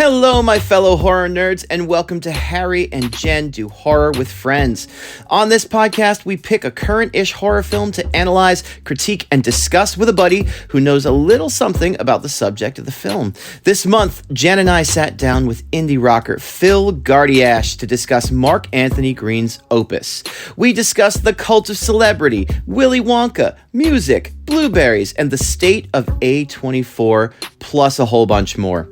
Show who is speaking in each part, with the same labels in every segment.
Speaker 1: Hello, my fellow horror nerds, and welcome to Harry and Jen Do Horror with Friends. On this podcast, we pick a current-ish horror film to analyze, critique, and discuss with a buddy who knows a little something about the subject of the film. This month, Jen and I sat down with indie rocker Phil Gardyasz to discuss Mark Anthony Green's Opus. We discussed the cult of celebrity, Willy Wonka, music, blueberries, and the state of A24, plus a whole bunch more.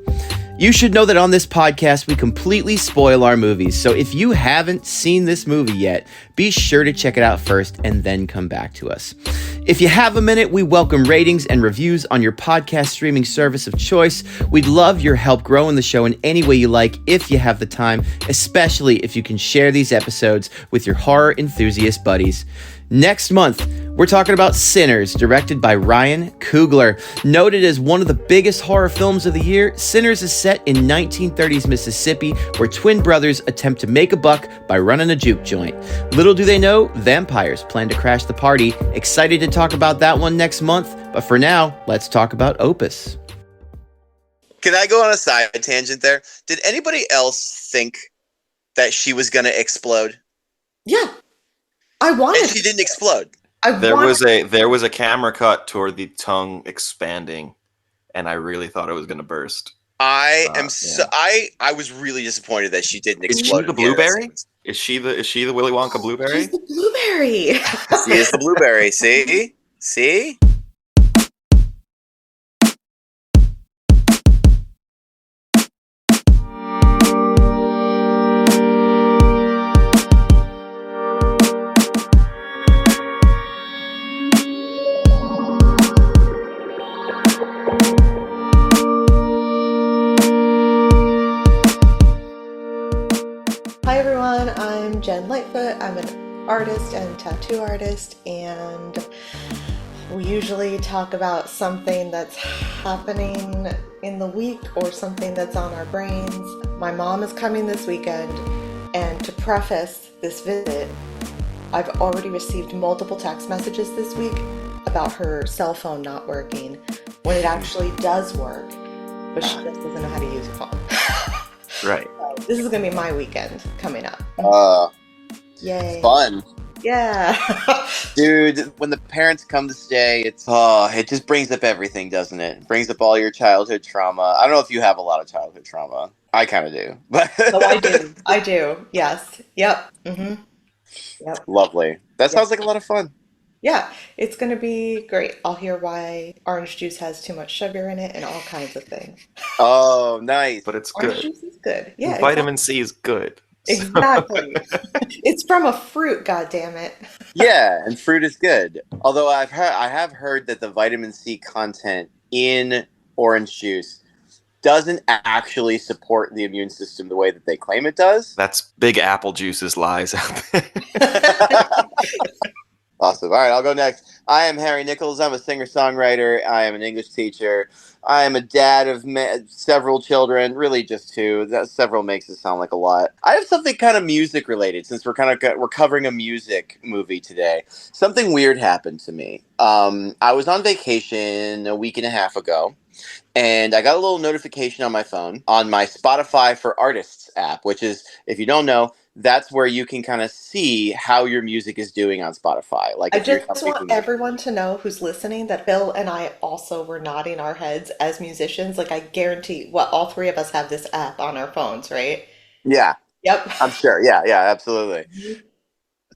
Speaker 1: You should know that on this podcast, we completely spoil our movies, so if you haven't seen this movie yet, be sure to check it out first and then come back to us. If you have a minute, we welcome ratings and reviews on your podcast streaming service of choice. We'd love your help growing the show in any way you like if you have the time, especially if you can share these episodes with your horror enthusiast buddies. Next month, we're talking about Sinners, directed by Ryan Coogler. Noted as one of the biggest horror films of the year, Sinners is set in 1930s Mississippi, where twin brothers attempt to make a buck by running a juke joint. Little do they know, vampires plan to crash the party. Excited to talk about that one next month, but for now, let's talk about Opus.
Speaker 2: Can I go on a side tangent there? Did anybody else think that she was going to explode?
Speaker 3: Yeah. I wanted.
Speaker 2: And she didn't explode.
Speaker 4: There was a camera cut toward the tongue expanding, and I really thought it was going to burst.
Speaker 2: I was really disappointed that she didn't explode.
Speaker 4: Is she the blueberry? Is she the Willy Wonka blueberry?
Speaker 3: She's the blueberry.
Speaker 2: She is the blueberry. See?
Speaker 3: Hi everyone, I'm Jen Lightfoot. I'm an artist and tattoo artist, and we usually talk about something that's happening in the week or something that's on our brains. My mom is coming this weekend, and to preface this visit, I've already received multiple text messages this week about her cell phone not working when it actually does work, but she just doesn't know how to use her phone.
Speaker 4: Right.
Speaker 3: So this is going to be my weekend coming up. Yay.
Speaker 2: Fun.
Speaker 3: Yeah.
Speaker 2: Dude, when the parents come to stay, it just brings up everything, doesn't it? It brings up all your childhood trauma. I don't know if you have a lot of childhood trauma. I kind of do.
Speaker 3: Oh, I do. Yes. Yep. Mm-hmm. Yep.
Speaker 2: Lovely. That sounds like a lot of fun.
Speaker 3: Yeah, it's going to be great. I'll hear why orange juice has too much sugar in it and all kinds of things.
Speaker 2: Oh, nice.
Speaker 4: But it's
Speaker 3: Orange
Speaker 4: good.
Speaker 3: juice is good. Yeah,
Speaker 4: Vitamin C is good.
Speaker 3: exactly. It's from a fruit, goddammit.
Speaker 2: Yeah, and fruit is good. Although I have heard that the vitamin C content in orange juice doesn't actually support the immune system the way that they claim it does.
Speaker 4: That's Big Apple Juice's lies out there.
Speaker 2: Awesome. All right, I'll go next. I am Harry Nichols. I'm a singer-songwriter. I am an English teacher. I am a dad of several children, really just two. Several makes it sound like a lot. I have something kind of music-related, since we're covering a music movie today. Something weird happened to me. I was on vacation a week and a half ago, and I got a little notification on my phone on my Spotify for Artists app, which is, if you don't know, that's where you can kind of see how your music is doing on Spotify. Like,
Speaker 3: I just want everyone to know who's listening that Bill and I also were nodding our heads as musicians. Like, I guarantee, all three of us have this app on our phones, right?
Speaker 2: Yeah.
Speaker 3: Yep.
Speaker 2: I'm sure. Yeah, absolutely.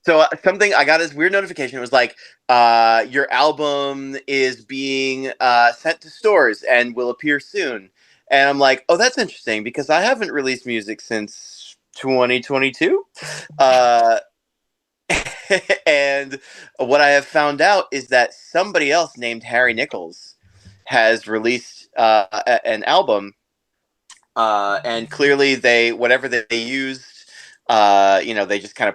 Speaker 2: So something I got this weird notification. It was like, your album is being sent to stores and will appear soon. And I'm like, oh, that's interesting, because I haven't released music since 2022. And what I have found out is that somebody else named Harry Nichols has released an album, and clearly whatever they used, they just kind of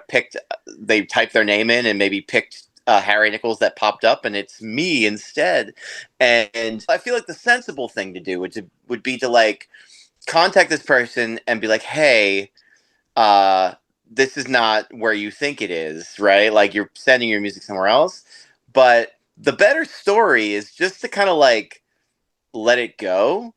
Speaker 2: they typed their name in and maybe picked Harry Nichols that popped up, and it's me instead. And I feel like the sensible thing to do would be to like contact this person and be like, hey, this is not where you think it is, right? Like, you're sending your music somewhere else. But the better story is just to kind of like let it go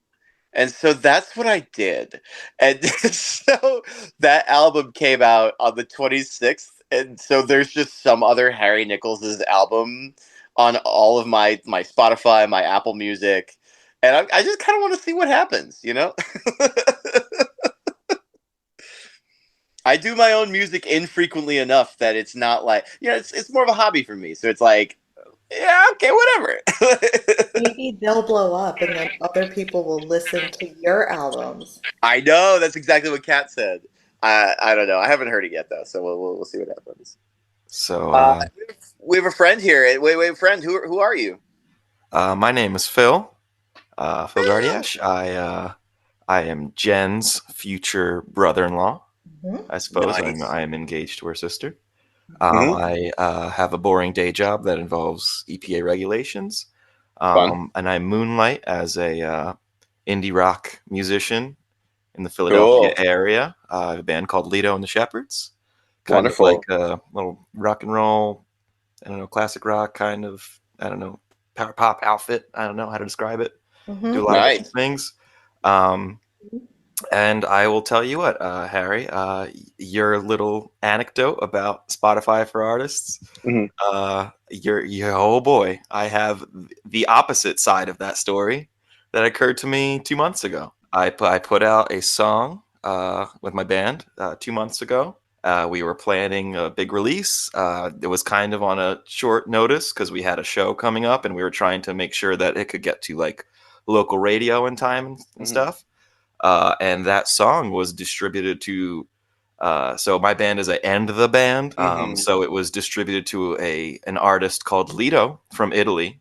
Speaker 2: And so that's what I did. And so that album came out on the 26th. And so there's just some other Harry Nichols' album on all of my Spotify, my Apple Music. And I just kind of want to see what happens, you know? I do my own music infrequently enough that it's not like, it's more of a hobby for me. So it's like, yeah, okay, whatever.
Speaker 3: Maybe they'll blow up and then other people will listen to your albums.
Speaker 2: I know, that's exactly what Kat said. I don't know. I haven't heard it yet though, so we'll see what happens.
Speaker 4: So
Speaker 2: we have a friend here. Wait, friend. Who are you?
Speaker 4: my name is Phil. Phil Gardyasz. I am Jen's future brother-in-law.
Speaker 3: Mhm.
Speaker 4: I suppose
Speaker 2: Nice.
Speaker 4: I am engaged to her sister.
Speaker 2: Mhm.
Speaker 4: I have a boring day job that involves EPA regulations,
Speaker 2: Fun.
Speaker 4: and I moonlight as a indie rock musician in the Philadelphia
Speaker 2: Cool.
Speaker 4: area. I have a band called Lido and the Shepherds, kind of
Speaker 2: Wonderful.
Speaker 4: like a little rock and roll, I don't know, classic rock kind of, I don't know, power pop outfit. I don't know how to describe it. Do a lot of
Speaker 2: Nice.
Speaker 4: different things. And I will tell you what, Harry, your little anecdote about Spotify for artists,
Speaker 2: Mhm.
Speaker 4: you're oh boy, I have the opposite side of that story that occurred to me 2 months ago. I put out a song with my band 2 months ago. We were planning a big release. It was kind of on a short notice because we had a show coming up and we were trying to make sure that it could get to like local radio in time and
Speaker 2: Mhm.
Speaker 4: stuff. And that song was distributed to. So my band is a End the Band.
Speaker 2: Mhm.
Speaker 4: So it was distributed to an artist called Lido from Italy,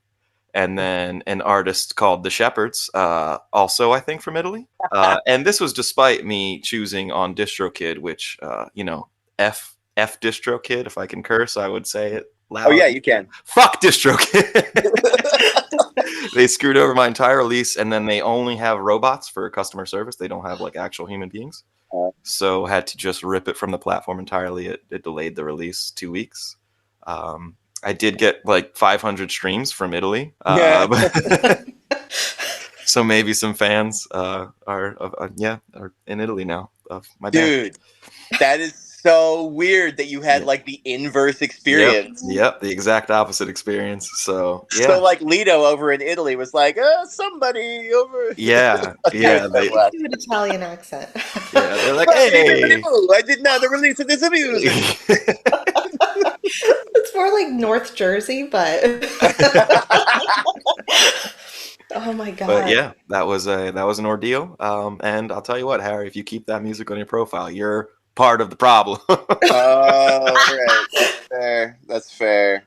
Speaker 4: and then an artist called The Shepherds, also I think from Italy. And this was despite me choosing on DistroKid, which F DistroKid. If I can curse, I would say it loud.
Speaker 2: Oh yeah, you can.
Speaker 4: Fuck DistroKid. They screwed over my entire release, and then they only have robots for customer service. They don't have like actual human beings. So had to just rip it from the platform entirely. It delayed the release 2 weeks. I did get like 500 streams from Italy. So maybe some fans are in Italy now of my band.
Speaker 2: Dude, that is so weird that you had
Speaker 4: Yeah.
Speaker 2: like the inverse experience.
Speaker 4: Yep, the exact opposite experience. So yeah.
Speaker 2: So like Lido over in Italy was like, somebody over.
Speaker 4: Yeah.
Speaker 3: Do an Italian accent.
Speaker 4: Yeah, they're like, hey.
Speaker 2: I did not the release of this music.
Speaker 3: It's more like North Jersey, but oh my God.
Speaker 4: But yeah, that was an ordeal. And I'll tell you what, Harry, if you keep that music on your profile, you're part of the problem.
Speaker 2: Oh, right. That's fair.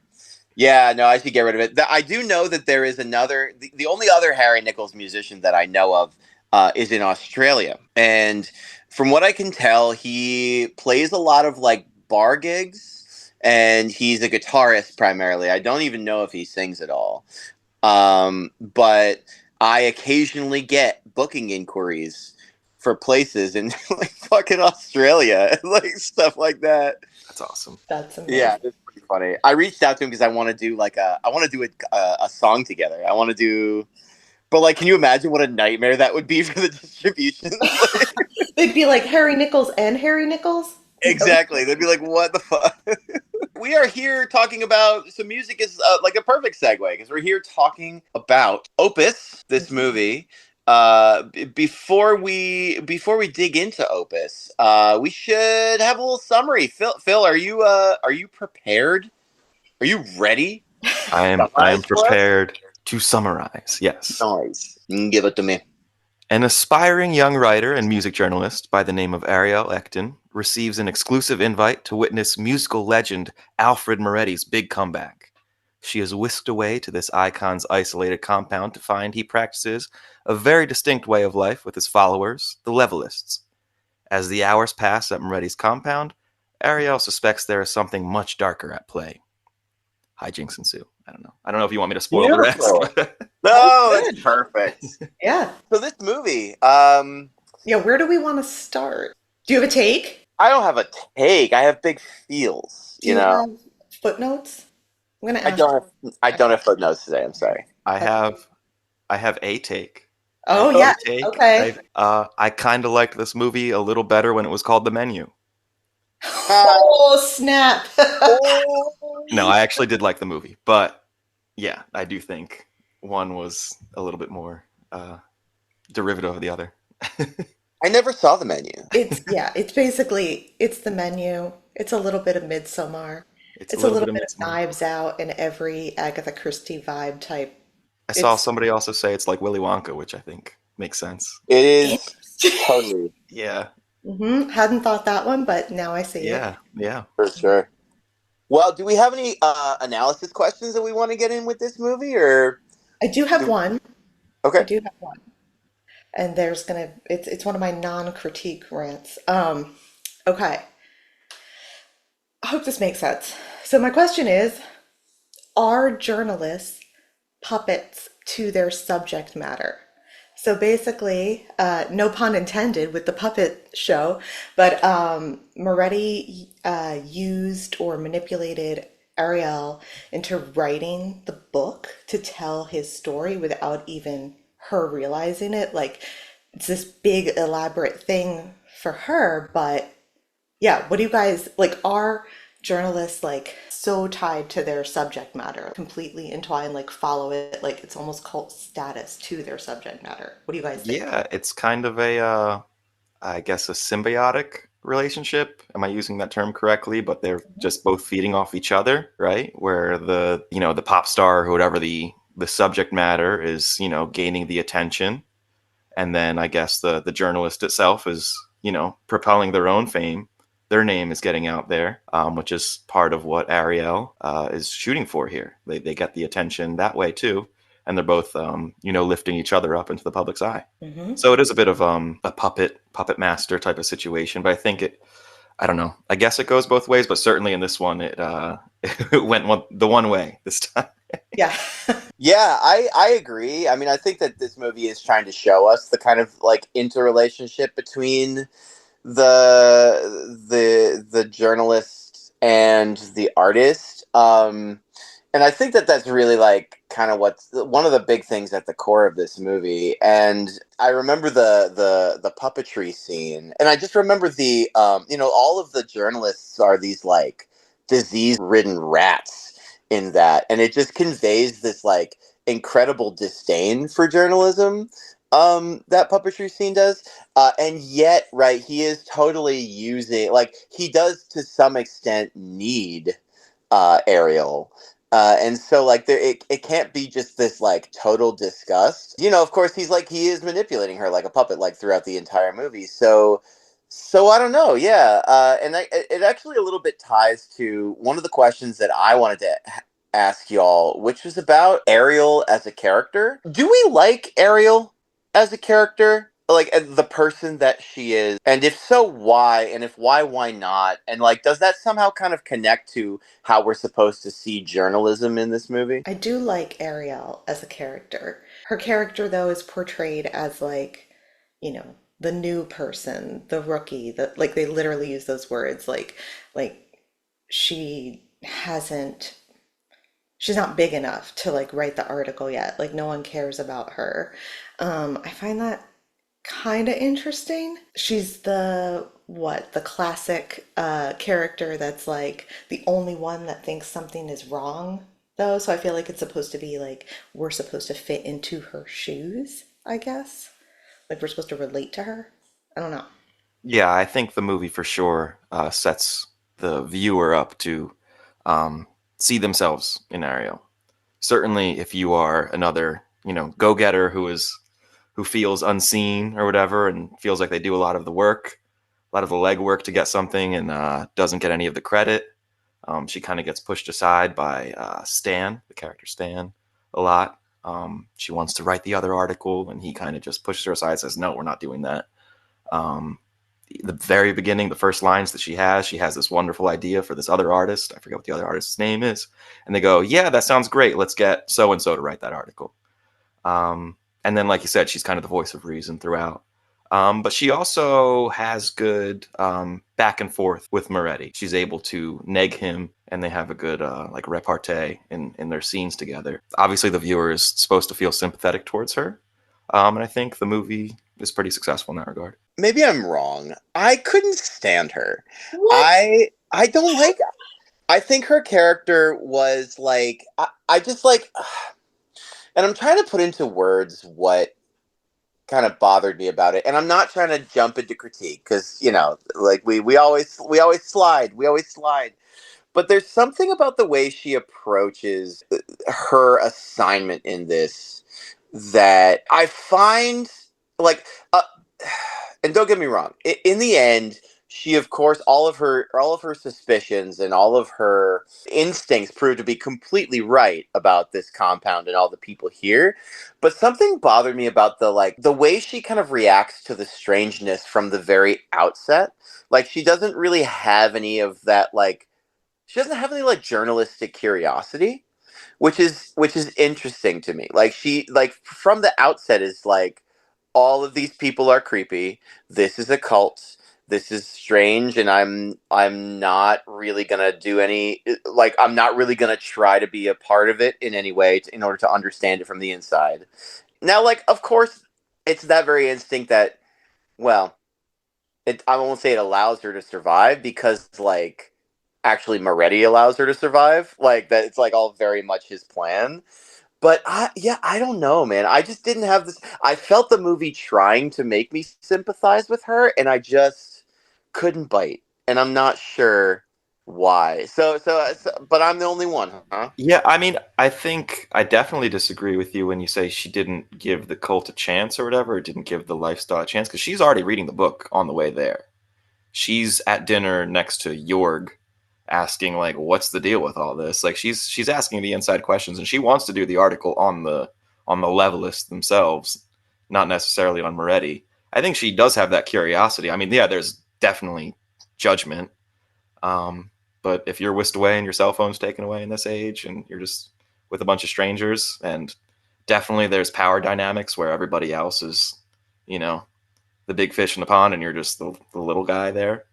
Speaker 2: Yeah, no, I should get rid of it. I do know that there is the only other Harry Nichols musician that I know of is in Australia. And from what I can tell, he plays a lot of like bar gigs and he's a guitarist primarily. I don't even know if he sings at all. But I occasionally get booking inquiries for places in like fucking Australia and like stuff like that.
Speaker 4: That's awesome.
Speaker 3: That's amazing.
Speaker 2: Yeah, it's pretty funny. I reached out to him because I want to do a song together. I want to do, but like, can you imagine what a nightmare that would be for the distribution?
Speaker 3: They'd be like Harry Nichols and Harry Nichols.
Speaker 2: Exactly. They'd be like, what the fuck? We are here talking about, so music is like a perfect segue because we're here talking about Opus, this movie. Before we dig into Opus, we should have a little summary. Phil, are you prepared? Are you ready?
Speaker 4: I am prepared to summarize. Yes.
Speaker 2: Nice. Give it to me.
Speaker 4: An aspiring young writer and music journalist by the name of Ariel Ekton receives an exclusive invite to witness musical legend Alfred Moretti's big comeback. She is whisked away to this icon's isolated compound to find he practices a very distinct way of life with his followers, the Levelists. As the hours pass at Moretti's compound, Ariel suspects there is something much darker at play. Hijinks ensue. I don't know if you want me to spoil the rest.
Speaker 2: No, that's perfect.
Speaker 3: Yeah.
Speaker 2: So this movie,
Speaker 3: Yeah, where do we want to start? Do you have a take?
Speaker 2: I don't have a take. I have big feels.
Speaker 3: Do you have footnotes? I'm gonna ask.
Speaker 2: I don't have footnotes today. I'm sorry.
Speaker 4: I have a take.
Speaker 3: Oh,
Speaker 4: Hot
Speaker 3: yeah.
Speaker 4: take.
Speaker 3: Okay.
Speaker 4: I kind of liked this movie a little better when it was called The Menu.
Speaker 3: Oh, snap.
Speaker 4: No, I actually did like the movie, but yeah, I do think one was a little bit more derivative of the other.
Speaker 2: I never saw The Menu.
Speaker 3: It's basically, it's the menu. It's a little bit of Midsommar.
Speaker 4: It's a
Speaker 3: It's a
Speaker 4: little
Speaker 3: little
Speaker 4: bit of
Speaker 3: bit of
Speaker 4: Midsommar.
Speaker 3: Knives Out and every Agatha Christie vibe type.
Speaker 4: I saw
Speaker 3: It's
Speaker 4: somebody also say it's like Willy Wonka, which I think makes sense.
Speaker 2: It is
Speaker 3: interesting.
Speaker 2: totally,
Speaker 4: Yeah,
Speaker 3: Hadn't thought that one, but now I see it.
Speaker 4: yeah.
Speaker 2: for sure. Well, do we have any analysis questions that we want to get in with this movie, or
Speaker 3: I do have
Speaker 2: do,
Speaker 3: one. I
Speaker 2: okay?
Speaker 3: do have one. And it's one of my non-critique rants. Okay. I hope this makes sense. So my question is, are journalists puppets to their subject matter? So basically, no pun intended with the puppet show, but Moretti used or manipulated Ariel into writing the book to tell his story without even her realizing it. Like, it's this big, elaborate thing for her, but yeah, what do you guys like? Are journalists like so tied to their subject matter, completely entwined, like follow it, like it's almost cult status to their subject matter? What do you guys think?
Speaker 4: Yeah, it's kind of a, I guess, a symbiotic relationship. Am I using that term correctly? But they're just both feeding off each other, right? Where the pop star or whatever the subject matter is, gaining the attention, and then I guess the journalist itself is, propelling their own fame. Their name is getting out there, which is part of what Ariel is shooting for here. They get the attention that way too, and they're both lifting each other up into the public's eye.
Speaker 3: Hmm.
Speaker 4: So it is a bit of a puppet master type of situation, but I think I don't know. I guess it goes both ways, but certainly in this one, it it went the one way this time.
Speaker 3: Yeah.
Speaker 2: Yeah, I agree. I mean, I think that this movie is trying to show us the kind of like interrelationship between the journalist and the artist. And I think that that's really like kind of what's one of the big things at the core of this movie. And I remember the puppetry scene, and I just remember all of the journalists are these like disease-ridden rats in that, and it just conveys this like incredible disdain for journalism. That puppetry scene does. And yet, right, he is totally using, like, he does to some extent need Ariel. And so, like, it can't be just this, like, total disgust. Of course, he is manipulating her like a puppet, like, throughout the entire movie. So I don't know, yeah. It actually a little bit ties to one of the questions that I wanted to ask y'all, which was about Ariel as a character. Do we like Ariel as a character, like as the person that she is, and if so, why? And if why not? And like, does that somehow kind of connect to how we're supposed to see journalism in this movie?
Speaker 3: I do like Ariel as a character. Her character, though, is portrayed as like, the new person, the rookie, like they literally use those words, like she hasn't she's not big enough to like write the article yet. Like no one cares about her. I find that kind of interesting. She's the classic character that's like the only one that thinks something is wrong though. So I feel like it's supposed to be like we're supposed to fit into her shoes, I guess. Like we're supposed to relate to her. I don't know.
Speaker 4: Yeah, I think the movie for sure sets the viewer up to see themselves in Ariel. Certainly, if you are another, go-getter who feels unseen or whatever, and feels like they do a lot of the work, a lot of the legwork to get something, and doesn't get any of the credit. She kind of gets pushed aside by Stan, the character Stan, a lot. She wants to write the other article, and he kind of just pushes her aside, says, "No, we're not doing that." Um, the very beginning, the first lines that she has this wonderful idea for this other artist. I forget what the other artist's name is. And they go, yeah, that sounds great. Let's get so-and-so to write that article. And then, like you said, she's kind of the voice of reason throughout. But she also has good back and forth with Moretti. She's able to neg him, and they have a good like repartee in their scenes together. Obviously, the viewer is supposed to feel sympathetic towards her. And I think the movie is pretty successful in that regard.
Speaker 2: Maybe I'm wrong. I couldn't stand her.
Speaker 3: What?
Speaker 2: I don't like. I think her character was like I just like, and I'm trying to put into words what kind of bothered me about it. And I'm not trying to jump into critique because like we always slide. But there's something about the way she approaches her assignment in this that I find like, and don't get me wrong, in the end, she of course all of her suspicions and all of her instincts prove to be completely right about this compound and all the people here. But something bothered me about the way she kind of reacts to the strangeness from the very outset. Like she doesn't really have any of that, like she doesn't have any like journalistic curiosity, which is interesting to me. Like she, like from the outset, is like, all of these people are creepy. This is a cult. This is strange, and I'm not really gonna do any, like, I'm not really gonna try to be a part of it in any way in order to understand it from the inside. Now, like, of course, it's that very instinct that, well, I won't say it allows her to survive, because like actually Moretti allows her to survive. Like that, it's like all very much his plan. But I don't know, man. I just didn't have this. I felt the movie trying to make me sympathize with her, and I just couldn't bite. And I'm not sure why. But I'm the only one, huh?
Speaker 4: Yeah, I mean, I think I definitely disagree with you when you say she didn't give the cult a chance or whatever, or didn't give the lifestyle a chance, because she's already reading the book on the way there. She's at dinner next to Jorg, asking like, "What's the deal with all this?" Like she's asking the inside questions, and she wants to do the article on the levelists themselves, not necessarily on Moretti. I think she does have that curiosity. I mean, yeah, there's definitely judgment. But if you're whisked away and your cell phone's taken away in this age and you're just with a bunch of strangers, and definitely there's power dynamics where everybody else is, the big fish in the pond and you're just the little guy there.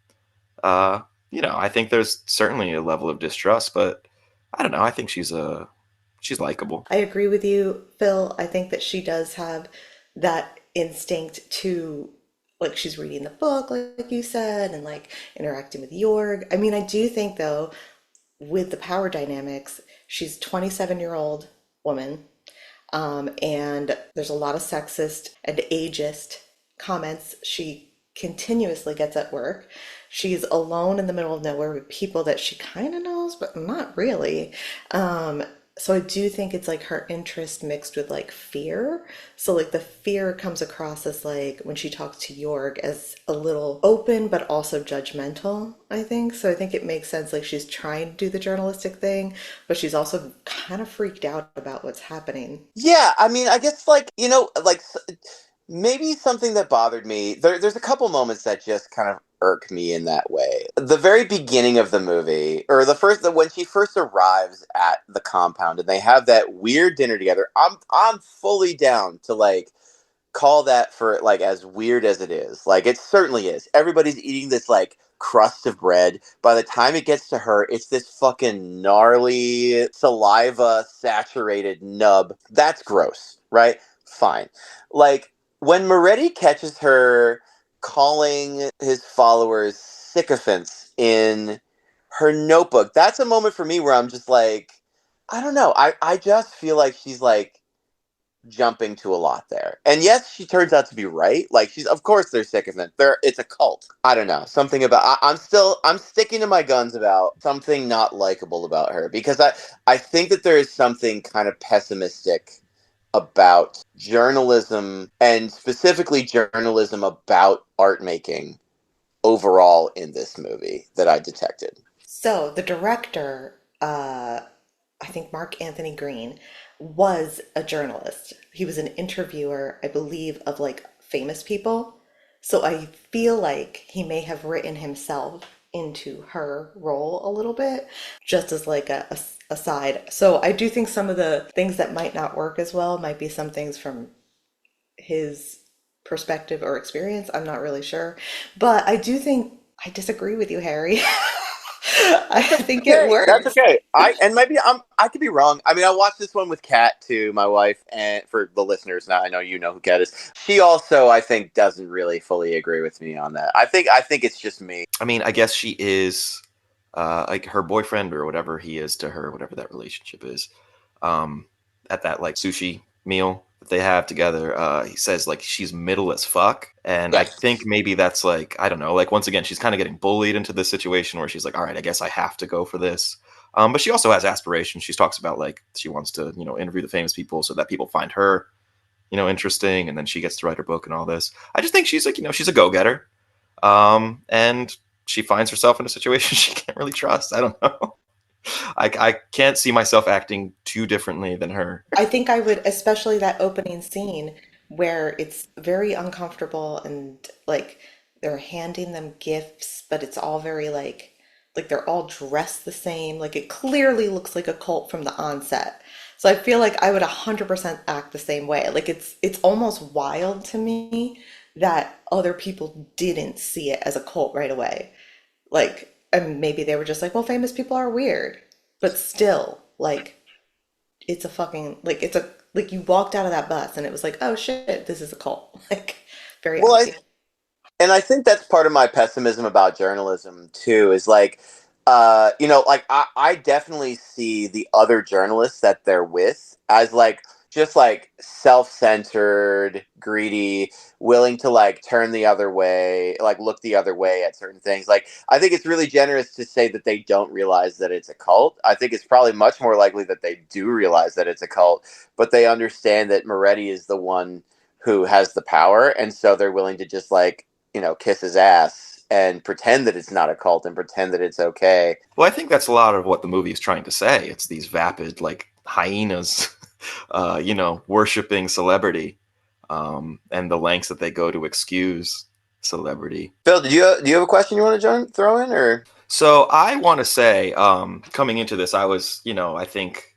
Speaker 4: Uh, I think there's certainly a level of distrust, but I don't know. I think she's likable.
Speaker 3: I agree with you, Phil. I think that she does have that instinct to, like, she's reading the book, like you said, and like interacting with Jorg. I mean, I do think though, with the power dynamics, she's 27-year-old woman, and there's a lot of sexist and ageist comments she continuously gets at work. She's alone in the middle of nowhere with people that she kind of knows, but not really. So I do think it's like her interest mixed with like fear. So like the fear comes across as like when she talks to Jorg as a little open but also judgmental, I think. So I think it makes sense, like she's trying to do the journalistic thing, but she's also kind of freaked out about what's happening.
Speaker 2: Yeah, I mean, I guess like like maybe something that bothered me. There's a couple moments that just kind of irk me in that way. The very beginning of the movie, or when she first arrives at the compound and they have that weird dinner together. I'm fully down to like call that for like as weird as it is. Like it certainly is. Everybody's eating this like crust of bread. By the time it gets to her, it's this fucking gnarly saliva saturated nub. That's gross, right? Fine. Like when Moretti catches her calling his followers sycophants in her notebook, that's a moment for me where I'm just like, I don't know. I just feel like she's like jumping to a lot there. And yes, she turns out to be right. Like she's, of course they're sycophant. It's a cult. I don't know. Something about I'm sticking to my guns about something not likable about her, because I think that there is something kind of pessimistic about journalism, and specifically journalism about art making overall in this movie that I detected.
Speaker 3: So the director, I think Mark Anthony Green, was a journalist. He was an interviewer, I believe, of like famous people. So I feel like he may have written himself into her role a little bit, just as like a side. So I do think some of the things that might not work as well might be some things from his perspective or experience. I'm not really sure. But I do think I disagree with you, Harry. I think it works.
Speaker 2: That's okay. I could be wrong. I mean, I watched this one with Kat too, my wife, and for the listeners now, I know you know who Kat is. She also, I think, doesn't really fully agree with me on that. I think it's just me.
Speaker 4: I mean, I guess she is like her boyfriend or whatever he is to her, whatever that relationship is. At that like sushi meal that they have together, he says like she's middle as fuck, and I
Speaker 2: Yes.
Speaker 4: think maybe that's like, I don't know, like once again she's kind of getting bullied into this situation where she's like, all right, I guess I have to go for this. But she also has aspirations. She talks about like she wants to, you know, interview the famous people so that people find her, you know, interesting, and then she gets to write her book and all this. I just think she's like, you know, she's a go-getter, and she finds herself in a situation she can't really trust. I don't know. I can't see myself acting too differently than her.
Speaker 3: I think I would, especially that opening scene where it's very uncomfortable and like they're handing them gifts, but it's all very like they're all dressed the same. Like it clearly looks like a cult from the onset. So I feel like I would 100% act the same way. Like it's almost wild to me that other people didn't see it as a cult right away. Like, and maybe they were just like, well, famous people are weird, but still, like, it's a fucking like it's a like you walked out of that bus and it was like, oh shit, this is a cult. Like, very
Speaker 2: Well,
Speaker 3: obvious.
Speaker 2: and I think that's part of my pessimism about journalism too, is like, you know, like I definitely see the other journalists that they're with as like just like self-centered, greedy, willing to like turn the other way, like look the other way at certain things. Like I think it's really generous to say that they don't realize that it's a cult. I think it's probably much more likely that they do realize that it's a cult, but they understand that Moretti is the one who has the power, and so they're willing to just like, you know, kiss his ass and pretend that it's not a cult and pretend that it's okay.
Speaker 4: Well, I think that's a lot of what the movie is trying to say. It's these vapid, like hyenas, you know, worshiping celebrity, and the lengths that they go to excuse celebrity.
Speaker 2: Phil, do you have a question you want to throw in, or?
Speaker 4: So I want to say, coming into this, I was, you know, I think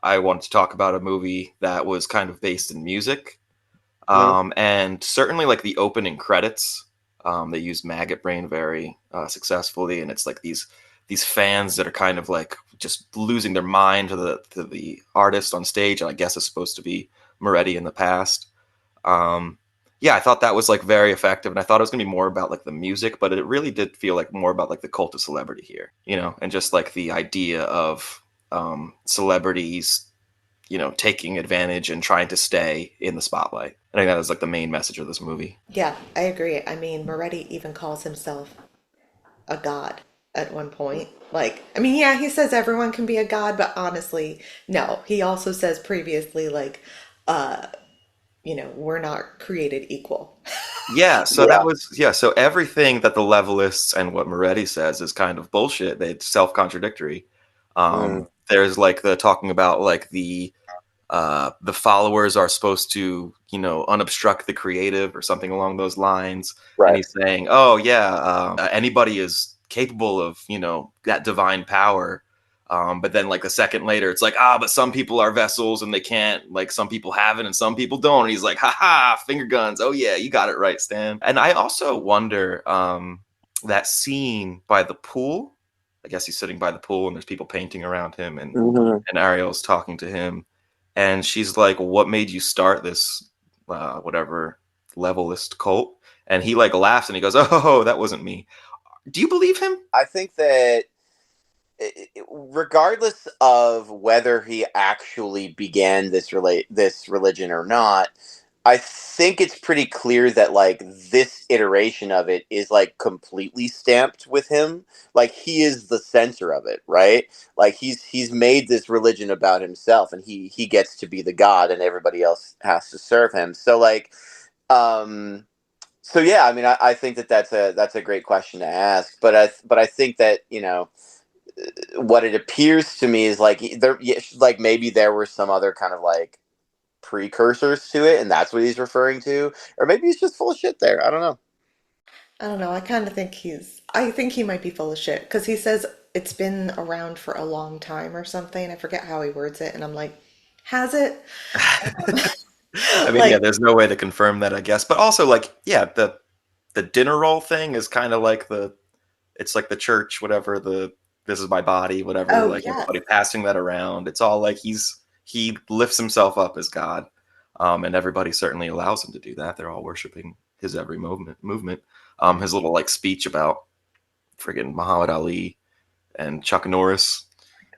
Speaker 4: I wanted to talk about a movie that was kind of based in music, and certainly like the opening credits. They use Maggot Brain very successfully, and it's like these fans that are kind of like just losing their mind to the artist on stage, and I guess it's supposed to be Moretti in the past. Yeah, I thought that was like very effective, and I thought it was gonna be more about like the music, but it really did feel like more about like the cult of celebrity here, you know, and just like the idea of celebrities, you know, taking advantage and trying to stay in the spotlight. I think that was like the main message of this movie.
Speaker 3: Yeah, I agree. I mean, Moretti even calls himself a god at one point. Like, I mean, yeah, he says everyone can be a god, but honestly, no. He also says previously, like, you know, we're not created equal.
Speaker 4: Yeah, so
Speaker 2: Yeah.
Speaker 4: that was so everything that the levelists and what Moretti says is kind of bullshit. It's self-contradictory. There's like the talking about like the followers are supposed to, you know, unobstruct the creative or something along those lines. And
Speaker 2: Right.
Speaker 4: he's saying, oh yeah, anybody is capable of, you know, that divine power. But then like a second later, it's like, but some people are vessels and they can't, like some people have it and some people don't. And he's like, haha, finger guns. Oh yeah, you got it right, Stan. And I also wonder, that scene by the pool, I guess he's sitting by the pool and there's people painting around him, and Ariel's talking to him. And she's like, what made you start this, whatever, levelist cult? And he like laughs and he goes, oh, that wasn't me. Do you believe him?
Speaker 2: I think that regardless of whether he actually began this religion or not, I think it's pretty clear that like this iteration of it is like completely stamped with him. Like he is the center of it, right? Like he's made this religion about himself, and he gets to be the god, and everybody else has to serve him. So like, so yeah, I mean, I think that that's a great question to ask, but I think that, you know, what it appears to me is like there, like maybe there were some other kind of like precursors to it, and that's what he's referring to, or maybe he's just full of shit there. I don't know.
Speaker 3: I don't know. I kind of think I think he might be full of shit because he says it's been around for a long time or something. I forget how he words it. And I'm like, has it?
Speaker 4: I mean, yeah,
Speaker 3: Like,
Speaker 4: there's no way to confirm that, I guess. But also, like, yeah, the dinner roll thing is kind of like it's like the church, whatever, the this is my body, whatever.
Speaker 3: Oh,
Speaker 4: Like
Speaker 3: yeah.
Speaker 4: everybody passing that around. It's all like he lifts himself up as God, and everybody certainly allows him to do that. They're all worshiping his every movement. His little like speech about friggin' Muhammad Ali and Chuck Norris,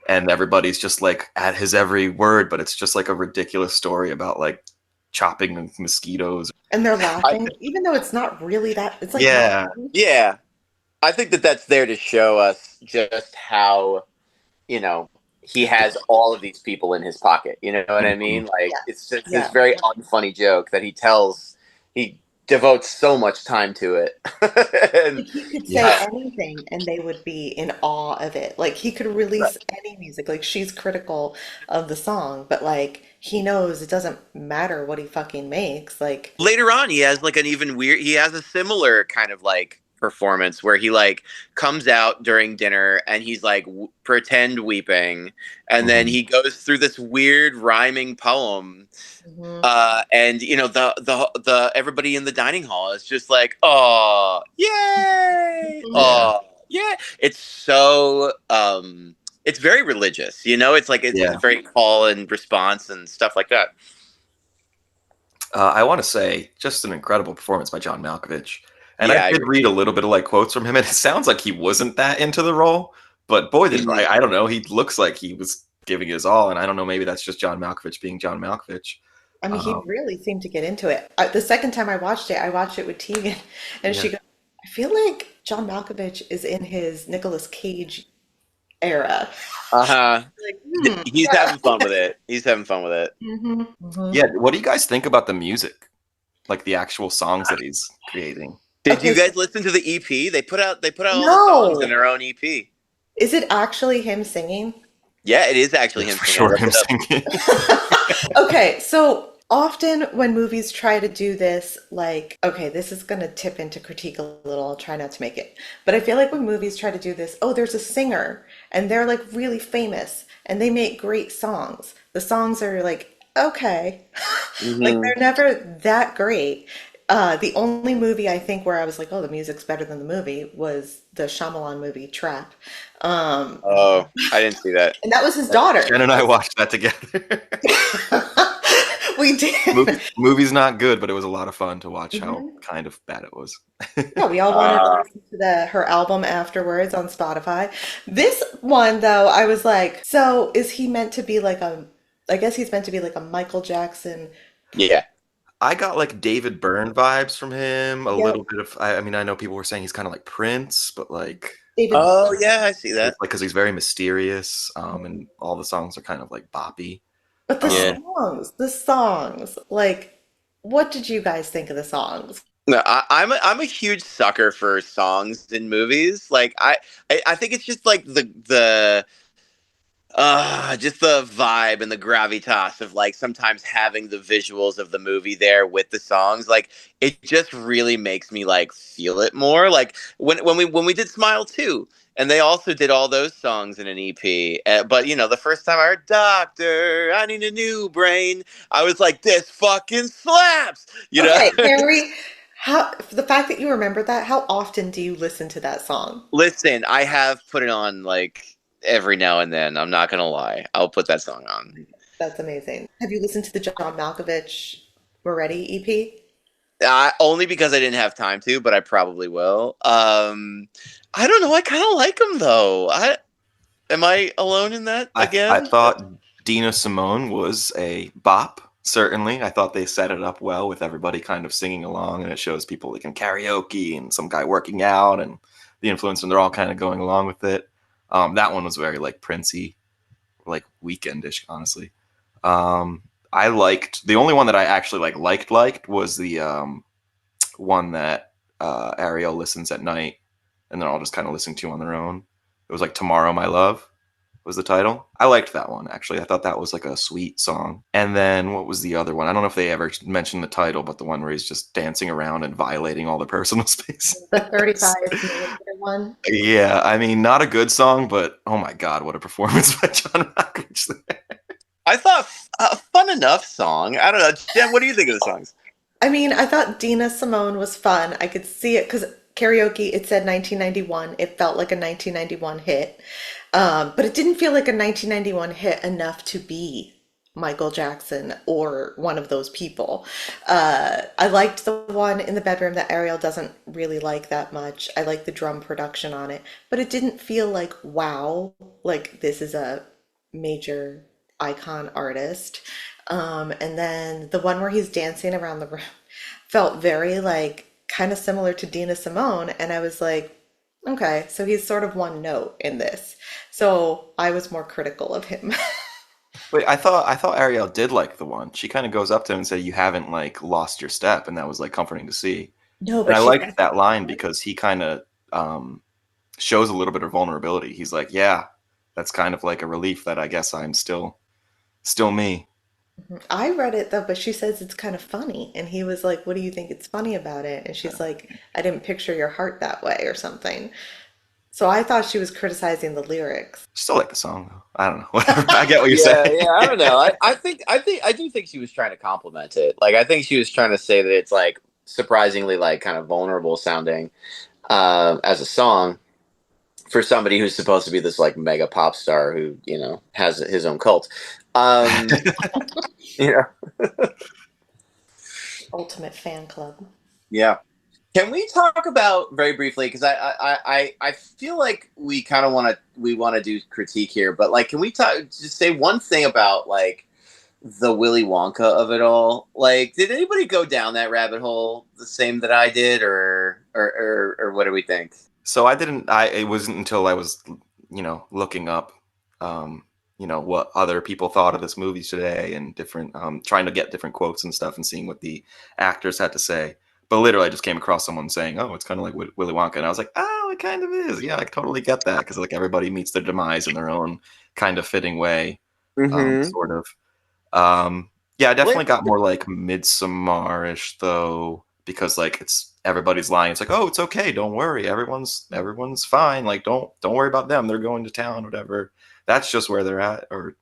Speaker 4: and everybody's just like at his every word, but it's just like a ridiculous story about like chopping mosquitoes.
Speaker 3: And they're
Speaker 2: I,
Speaker 3: laughing, even though it's not really that. It's like
Speaker 4: Yeah.
Speaker 3: not funny.
Speaker 2: yeah, I think that that's there to show us just how, he has all of these people in his pocket. You know what I mean? Like,
Speaker 3: Yeah.
Speaker 2: it's just
Speaker 3: Yeah.
Speaker 2: this very unfunny joke that he tells. He devotes so much time to it. And,
Speaker 3: Like he could say
Speaker 4: Yeah.
Speaker 3: anything and they would be in awe of it. Like he could release any music. Like she's critical of the song, but like he knows it doesn't matter what he fucking makes. Like,
Speaker 2: later on, he has like he has a similar kind of like performance where he like comes out during dinner and he's like pretend weeping, and then he goes through this weird rhyming poem.
Speaker 3: mhm.
Speaker 2: And the everybody in the dining hall is just like, oh, yay,
Speaker 4: Yeah.
Speaker 2: oh, yeah. It's so it's very religious, it's like it's
Speaker 4: Yeah.
Speaker 2: very call and response and stuff like that.
Speaker 4: I want to say just an incredible performance by John Malkovich. And
Speaker 2: Yeah,
Speaker 4: I
Speaker 2: I
Speaker 4: did
Speaker 2: agree.
Speaker 4: read a little bit of like quotes from him, and it sounds like he wasn't that into the role. But boy, did
Speaker 2: Mhm.
Speaker 4: I don't know. He looks like he was giving his all, and I don't know. Maybe that's just John Malkovich being John Malkovich.
Speaker 3: I mean, he
Speaker 4: Um,
Speaker 3: really seemed to get into it. The second time I watched it with Tegan, and
Speaker 4: yeah,
Speaker 3: she goes, I feel like John Malkovich is in his Nicolas Cage era.
Speaker 2: Uh-huh.
Speaker 3: Like,
Speaker 2: He's having fun with it. He's having fun with it.
Speaker 4: yeah. What do you guys think about the music, like the actual songs that he's creating?
Speaker 2: Did
Speaker 3: Okay,
Speaker 2: you guys listen to the EP? They put out all the songs in
Speaker 3: no.
Speaker 2: their own EP.
Speaker 3: Is it actually him singing?
Speaker 2: Yeah, it is actually
Speaker 4: It's
Speaker 2: him
Speaker 4: for
Speaker 2: singing.
Speaker 4: sure
Speaker 2: Look
Speaker 4: him
Speaker 2: it up.
Speaker 4: singing.
Speaker 3: Okay, so often when movies try to do this, like, okay, this is going to tip into critique a little. I'll try not to make it. But I feel like when movies try to do this, oh, there's a singer and they're like really famous and they make great songs. The songs are like, okay, like
Speaker 2: Hmm.
Speaker 3: they're never that great. The only movie I think where I was like, oh, the music's better than the movie was the Shyamalan movie Trap. Um,
Speaker 2: Oh, I didn't see that.
Speaker 3: and that was his daughter.
Speaker 4: Jen and I watched that together.
Speaker 3: We did.
Speaker 4: Movie's not good, but it was a lot of fun to watch how
Speaker 3: Mhm.
Speaker 4: kind of bad it was.
Speaker 3: Yeah, we all wanted to
Speaker 2: Uh,
Speaker 3: listen to her album afterwards on Spotify. This one though, I was like, so is he meant to be like I guess he's meant to be like a Michael Jackson.
Speaker 2: yeah.
Speaker 4: I got like David Byrne vibes from him, a
Speaker 3: Yep,
Speaker 4: little bit of. I mean, I know people were saying he's kind of like Prince, but like
Speaker 3: David.
Speaker 2: Oh, yeah, I see
Speaker 4: it's
Speaker 2: that.
Speaker 4: like because he's very mysterious, and all the songs are kind of like boppy.
Speaker 3: But
Speaker 2: Yeah.
Speaker 3: the songs, like, what did you guys think of the songs?
Speaker 2: No, I'm a huge sucker for songs in movies. Like I think it's just like the just the vibe and the gravitas of like sometimes having the visuals of the movie there with the songs. Like it just really makes me like feel it more. Like when we did Smile 2, and they also did all those songs in an EP. But the first time I heard Doctor, I need a new brain, I was like, this fucking slaps.
Speaker 3: Okay, Harry, how the fact that you remember that, how often do you listen to that song?
Speaker 2: Listen, I have put it on like every now and then. I'm not gonna lie. I'll put that song on.
Speaker 3: That's amazing. Have you listened to the John Malkovich Moretti EP?
Speaker 2: Only because I didn't have time to, but I probably will. I don't know. I kind of like him though. Am I alone in that
Speaker 4: I
Speaker 2: again?
Speaker 4: thought Dina Simone was a bop. Certainly, I thought they set it up well with everybody kind of singing along, and it shows people that can karaoke and some guy working out and the influence, and they're all kind of going along with it. That one was very like Princey, like weekendish, honestly. Um, I liked the only one that I actually liked was the one that Ariel listens at night, and they're all just kind of listening to on their own. It was like "Tomorrow, My Love" was the title. I liked that one actually. I thought that was like a sweet song. And then what was the other one? I don't know if they ever mentioned the title, but the one where he's just dancing around and violating all the personal space.
Speaker 3: The 35 millimeter one.
Speaker 4: Yeah, I mean, not a good song, but oh my god, what a performance by John Malkovich there.
Speaker 2: I thought a fun enough song. I don't know. Jen, what do you think of the songs?
Speaker 3: I mean, I thought Dina Simone was fun. I could see it because karaoke, it said 1991. It felt like a 1991 hit. But it didn't feel like a 1991 hit enough to be Michael Jackson or one of those people. I liked the one in the bedroom that Ariel doesn't really like that much. I like the drum production on it, but it didn't feel like, wow, like this is a major icon artist. And then the one where he's dancing around the room felt very like kind of similar to Dina Simone. And I was like, okay, so he's sort of one note in this. So I was more critical of him.
Speaker 4: Wait, I thought Ariel did like the one. She kind of goes up to him and said, "You haven't like lost your step," and that was like comforting to see.
Speaker 3: No,
Speaker 4: And
Speaker 3: but
Speaker 4: I
Speaker 3: she
Speaker 4: liked
Speaker 3: said,
Speaker 4: that line because he kind of shows a little bit of vulnerability. He's like, "Yeah, that's kind of like a relief that I guess I'm still me."
Speaker 3: I read it though, but she says it's kind of funny. And he was like, what do you think it's funny about it? And she's like, I didn't picture your heart that way or something. So I thought she was criticizing the lyrics.
Speaker 4: Still like the song though. I don't know. Whatever. I get what you're
Speaker 2: Yeah,
Speaker 4: saying.
Speaker 2: yeah, I don't know. I do think she was trying to compliment it. Like, I think she was trying to say that it's like surprisingly like kind of vulnerable sounding as a song for somebody who's supposed to be this like mega pop star who has his own cult. Um, you know,
Speaker 3: Ultimate fan club.
Speaker 2: yeah. Can we talk about very briefly, because I feel like we kind of want to do critique here, but like, can we just say one thing about like the Willy Wonka of it all? Like, did anybody go down that rabbit hole the same that I did, or what do we think?
Speaker 4: So I didn't. It wasn't until I was, looking up, what other people thought of this movie today and different, trying to get different quotes and stuff and seeing what the actors had to say. But literally, I just came across someone saying, "Oh, it's kind of like Willy Wonka," and I was like, "Oh, it kind of is. Yeah, I totally get that because like everybody meets their demise in their own kind of fitting way,
Speaker 2: Mm-hmm.
Speaker 4: sort of." Yeah, I definitely got more like Midsommar-ish though, because like it's everybody's lying. It's like, oh, it's okay, don't worry, everyone's fine. Like, don't worry about them. They're going to town, whatever. That's just where they're at. Or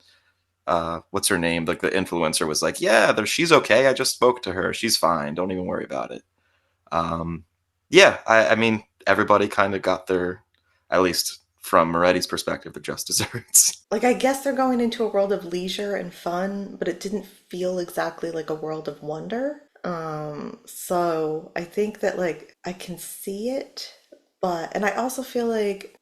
Speaker 4: what's her name? Like the influencer was like, yeah, she's okay. I just spoke to her. She's fine. Don't even worry about it. Yeah, I mean, everybody kind of got their, at least from Moretti's perspective, the just desserts.
Speaker 3: Like, I guess they're going into a world of leisure and fun, but it didn't feel exactly like a world of wonder. So I think that like I can see it, and I also feel like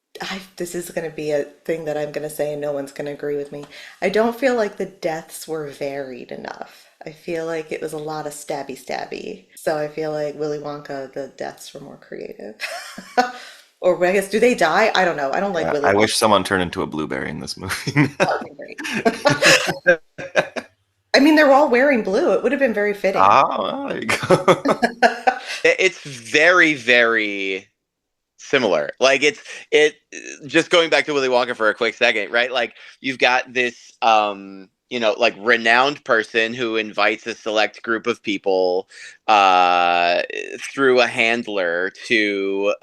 Speaker 3: this is going to be a thing that I'm going to say and no one's going to agree with me. I don't feel like the deaths were varied enough. I feel like it was a lot of stabby. So I feel like Willy Wonka, the deaths were more creative. Or I guess, do they die? I don't know. I don't like Willy
Speaker 4: I
Speaker 3: Wonka.
Speaker 4: wish someone turned into a blueberry in this movie.
Speaker 3: That would be great. I mean, they're all wearing blue. It would have been very fitting.
Speaker 4: Oh, there you go.
Speaker 2: It's very, very similar. Like it just going back to Willy Wonka for a quick second, right? Like you've got this like renowned person who invites a select group of people through a handler to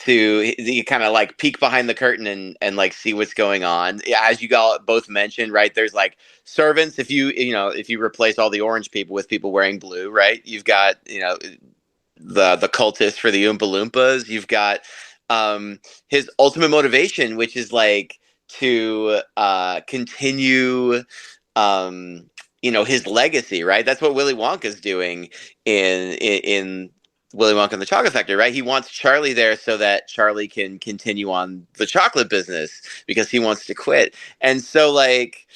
Speaker 2: you kind of like peek behind the curtain and like see what's going on. As you both mentioned, right, there's like servants. If you replace all the orange people with people wearing blue, right, you've got the cultist for the Oompa Loompas. You've got his ultimate motivation, which is like to continue his legacy, right? That's what Willy Wonka's doing in Willy Wonka and the Chocolate Factory, right? He wants Charlie there so that Charlie can continue on the chocolate business because he wants to quit. And so, like,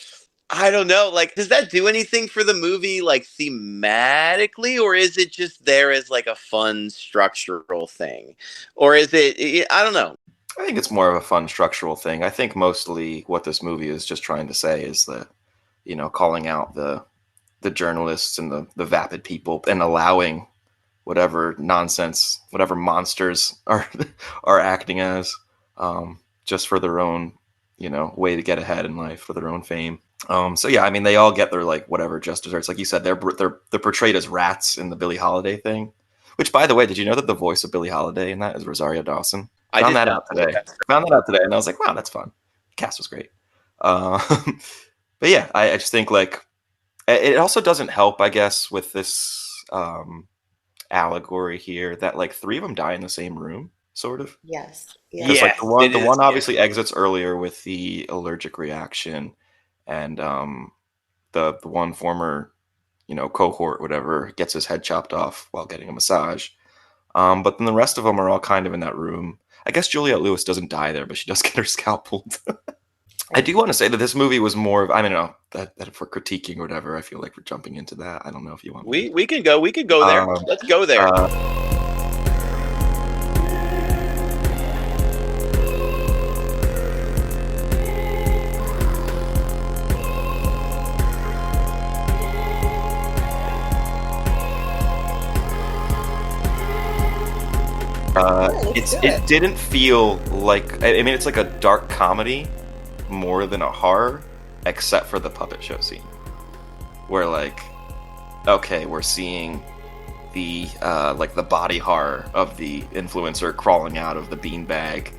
Speaker 2: I don't know, like, does that do anything for the movie, like, thematically, or is it just there as, like, a fun structural thing? Or is it, I don't know.
Speaker 4: I think it's more of a fun structural thing. I think mostly what this movie is just trying to say is that, calling out the journalists and the vapid people and allowing whatever nonsense, whatever monsters are acting as, just for their own, way to get ahead in life, for their own fame. So yeah, I mean, they all get their like whatever just desserts. Like you said, they're portrayed as rats in the Billie Holiday thing. Which, by the way, did you know that the voice of Billie Holiday in that is Rosario Dawson? I found that out today. And I was like, wow, that's fun. The cast was great. But yeah, I just think like it also doesn't help, I guess, with this allegory here that like 3 of them die in the same room, sort of.
Speaker 3: Yes.
Speaker 4: Because
Speaker 3: Yeah.
Speaker 4: like
Speaker 2: Yes,
Speaker 4: the
Speaker 2: it is,
Speaker 4: one
Speaker 2: yeah.
Speaker 4: obviously exits earlier with the allergic reaction, and the one former cohort whatever gets his head chopped off while getting a massage. But then the rest of them are all kind of in that room. I guess Juliette Lewis doesn't die there, but she does get her scalp pulled. I do want to say that this movie was more of, I mean, no, that for critiquing or whatever, I feel like we're jumping into that. I don't know if you want me to.
Speaker 2: We can go there. Let's go there.
Speaker 4: It didn't feel like, I mean, it's like a dark comedy more than a horror, except for the puppet show scene, where like, okay, we're seeing the like the body horror of the influencer crawling out of the beanbag,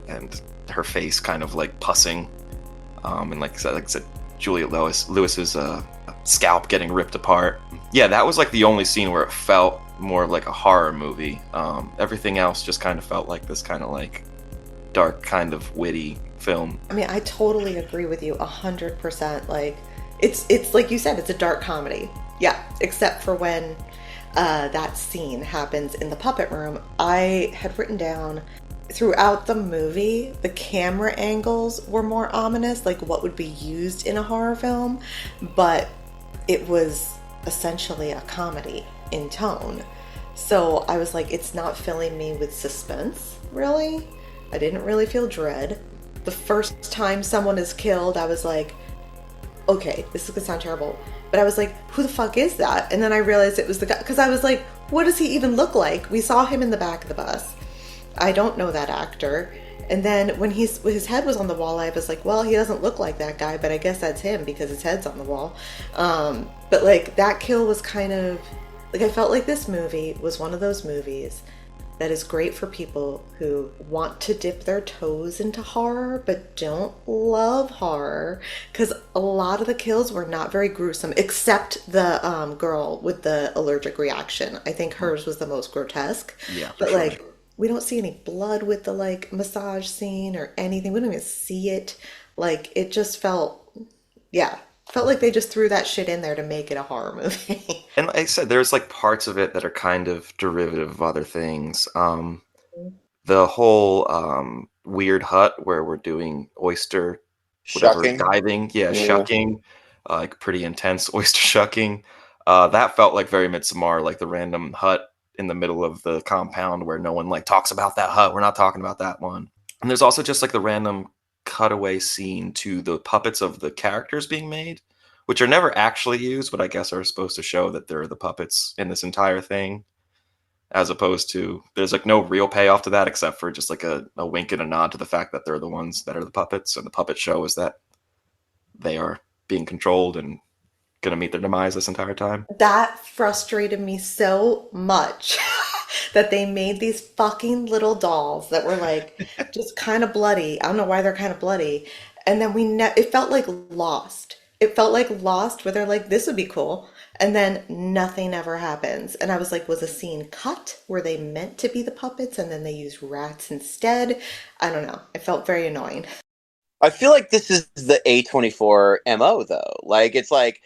Speaker 4: and her face kind of like pussing, and like I said, Juliette Lewis's scalp getting ripped apart. Yeah, that was like the only scene where it felt more like a horror movie. Everything else just kind of felt like this kind of like dark, kind of witty film.
Speaker 3: I mean, I totally agree with you 100%. Like, it's like you said, it's a dark comedy. Yeah, except for when that scene happens in the puppet room. I had written down throughout the movie, the camera angles were more ominous, like what would be used in a horror film, but it was essentially a comedy in tone. So I was like, it's not filling me with suspense, really. I didn't really feel dread. The first time someone is killed, I was like, okay, this is gonna sound terrible, but I was like, who the fuck is that? And then I realized it was the guy, because I was like, what does he even look like? We saw him in the back of the bus. I don't know that actor. And then when his head was on the wall, I was like, well, he doesn't look like that guy, but I guess that's him because his head's on the wall. But like that kill was kind of like, I felt like this movie was one of those movies that is great for people who want to dip their toes into horror but don't love horror, because a lot of the kills were not very gruesome, except the girl with the allergic reaction. I think hers was the most grotesque.
Speaker 4: Yeah,
Speaker 3: but
Speaker 4: sure.
Speaker 3: like, we don't see any blood with the like massage scene or anything. We don't even see it. Like, it just felt like they just threw that shit in there to make it a horror movie.
Speaker 4: And like I said, there's like parts of it that are kind of derivative of other things. The whole weird hut where we're doing oyster, whatever,
Speaker 2: Shucking.
Speaker 4: diving,
Speaker 2: Yeah.
Speaker 4: shucking, like pretty intense oyster shucking. That felt like very Midsommar, like the random hut in the middle of the compound where no one like talks about that hut. We're not talking about that one. And there's also just like the random cutaway scene to the puppets of the characters being made, which are never actually used, but I guess are supposed to show that they're the puppets in this entire thing, as opposed to there's like no real payoff to that except for just like a wink and a nod to the fact that they're the ones that are the puppets, and the puppet show is that they are being controlled and gonna meet their demise this entire time.
Speaker 3: That frustrated me so much that they made these fucking little dolls that were like just kind of bloody. I don't know why they're kind of bloody. And then it felt like Lost. It felt like Lost where they're like, this would be cool. And then nothing ever happens. And I was like, was a scene cut? Were they meant to be the puppets and then they used rats instead? I don't know. It felt very annoying.
Speaker 2: I feel like this is the A24 MO though. Like, it's like,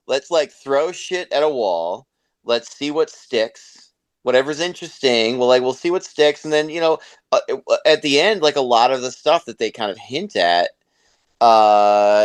Speaker 2: let's like throw shit at a wall. Let's see what sticks. Whatever's interesting, we'll see what sticks. And then, at the end, like a lot of the stuff that they kind of hint at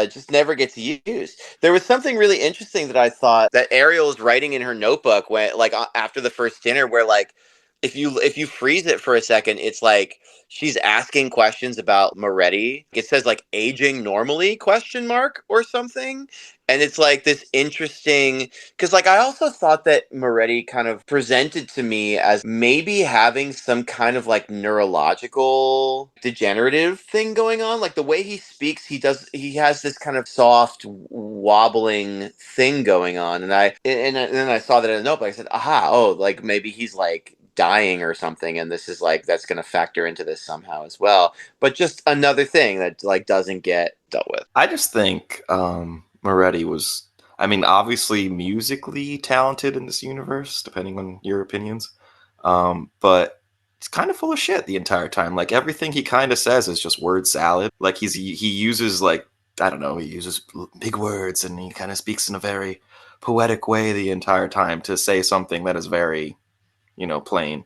Speaker 2: just never gets used. There was something really interesting that I thought that Ariel is writing in her notebook when, like, after the first dinner, where like if you freeze it for a second, it's like she's asking questions about Moretti. It says like aging normally question mark or something. And it's like this interesting, because like I also thought that Moretti kind of presented to me as maybe having some kind of like neurological degenerative thing going on. Like the way he speaks, he has this kind of soft wobbling thing going on. And then I saw that in the notebook. I said, aha, oh, like maybe he's like dying or something, and this is like that's going to factor into this somehow as well. But just another thing that like doesn't get dealt with.
Speaker 4: I just think Moretti was, I mean, obviously musically talented in this universe, depending on your opinions. But he's kind of full of shit the entire time. Like everything he kind of says is just word salad. Like he uses like, I don't know, he uses big words and he kind of speaks in a very poetic way the entire time to say something that is very, plain.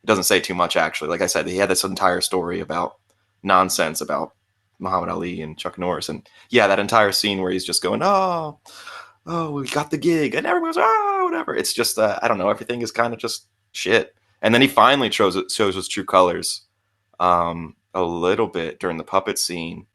Speaker 4: He doesn't say too much actually. Like I said, he had this entire story about nonsense about Muhammad Ali and Chuck Norris, and yeah, that entire scene where he's just going, oh, we got the gig, and everyone's whatever. It's just I don't know, everything is kind of just shit. And then he finally shows his true colors a little bit during the puppet scene,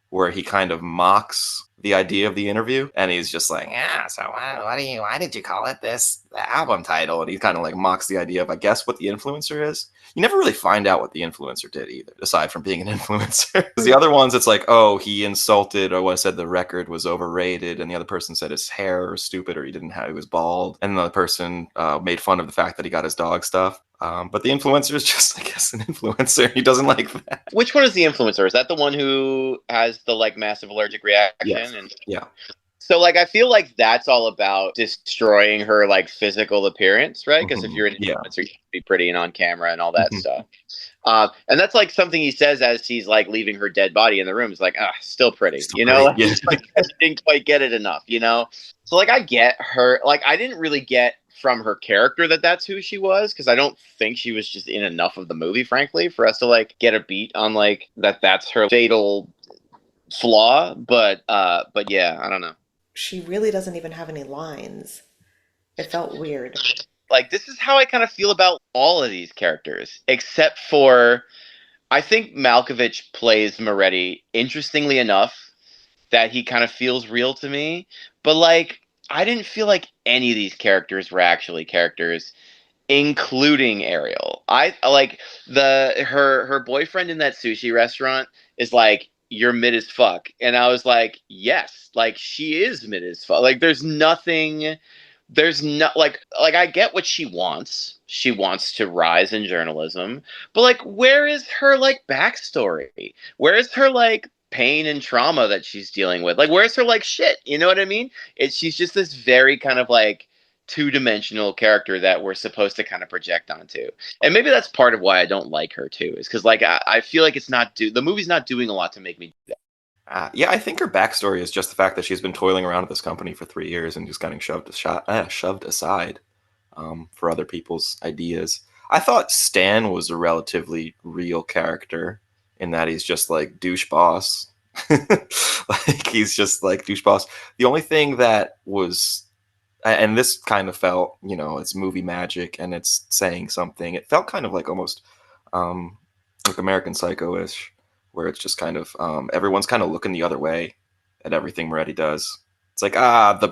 Speaker 4: where he kind of mocks the idea of the interview, and he's just like, yeah, so why did you call it this, the album title? And he kind of like mocks the idea of, I guess, what the influencer is. You never really find out what the influencer did either, aside from being an influencer. Because the other ones, it's like, oh, he insulted, or said the record was overrated, and the other person said his hair was stupid, or he was bald, and the other person made fun of the fact that he got his dog stuff. But the influencer is just, I guess, an influencer. He doesn't like that.
Speaker 2: Which one is the influencer? Is that the one who has the like massive allergic reaction?
Speaker 4: Yes.
Speaker 2: And
Speaker 4: yeah.
Speaker 2: So like I feel like that's all about destroying her like physical appearance, right? Because if you're an influencer, you should be pretty and on camera and all that stuff. And that's like something he says as he's like leaving her dead body in the room. He's like, still pretty,
Speaker 4: still pretty. Yeah.
Speaker 2: Like, I didn't quite get it enough, So like I get her, like I didn't really get from her character that that's who she was, because I don't think she was just in enough of the movie, frankly, for us to like get a beat on like that's her fatal flaw. But yeah, I don't know.
Speaker 3: She really doesn't even have any lines. It felt weird.
Speaker 2: Like, this is how I kind of feel about all of these characters, except for, I think Malkovich plays Moretti interestingly enough that he kind of feels real to me. But, like, I didn't feel like any of these characters were actually characters, including Ariel. I like her boyfriend in that sushi restaurant is like, you're mid as fuck. And I was like, yes, like she is mid as fuck. Like there's no like I get what she wants. She wants to rise in journalism, but like where is her like backstory? Where is her like pain and trauma that she's dealing with? Like where's her like shit? You know what I mean? She's just this very kind of like two-dimensional character that we're supposed to kind of project onto, and maybe that's part of why I don't like her too, is because like I feel like the movie's not doing a lot to make me do that.
Speaker 4: Yeah, I think her backstory is just the fact that she's been toiling around at this company for 3 years and just getting shoved aside for other people's ideas. I thought Stan was a relatively real character in that he's just like douche boss. Like he's just like douche boss. The only thing that was, and this kind of felt, it's movie magic and it's saying something. It felt kind of like almost like American Psycho-ish, where it's just kind of everyone's kind of looking the other way at everything Moretti does. It's like,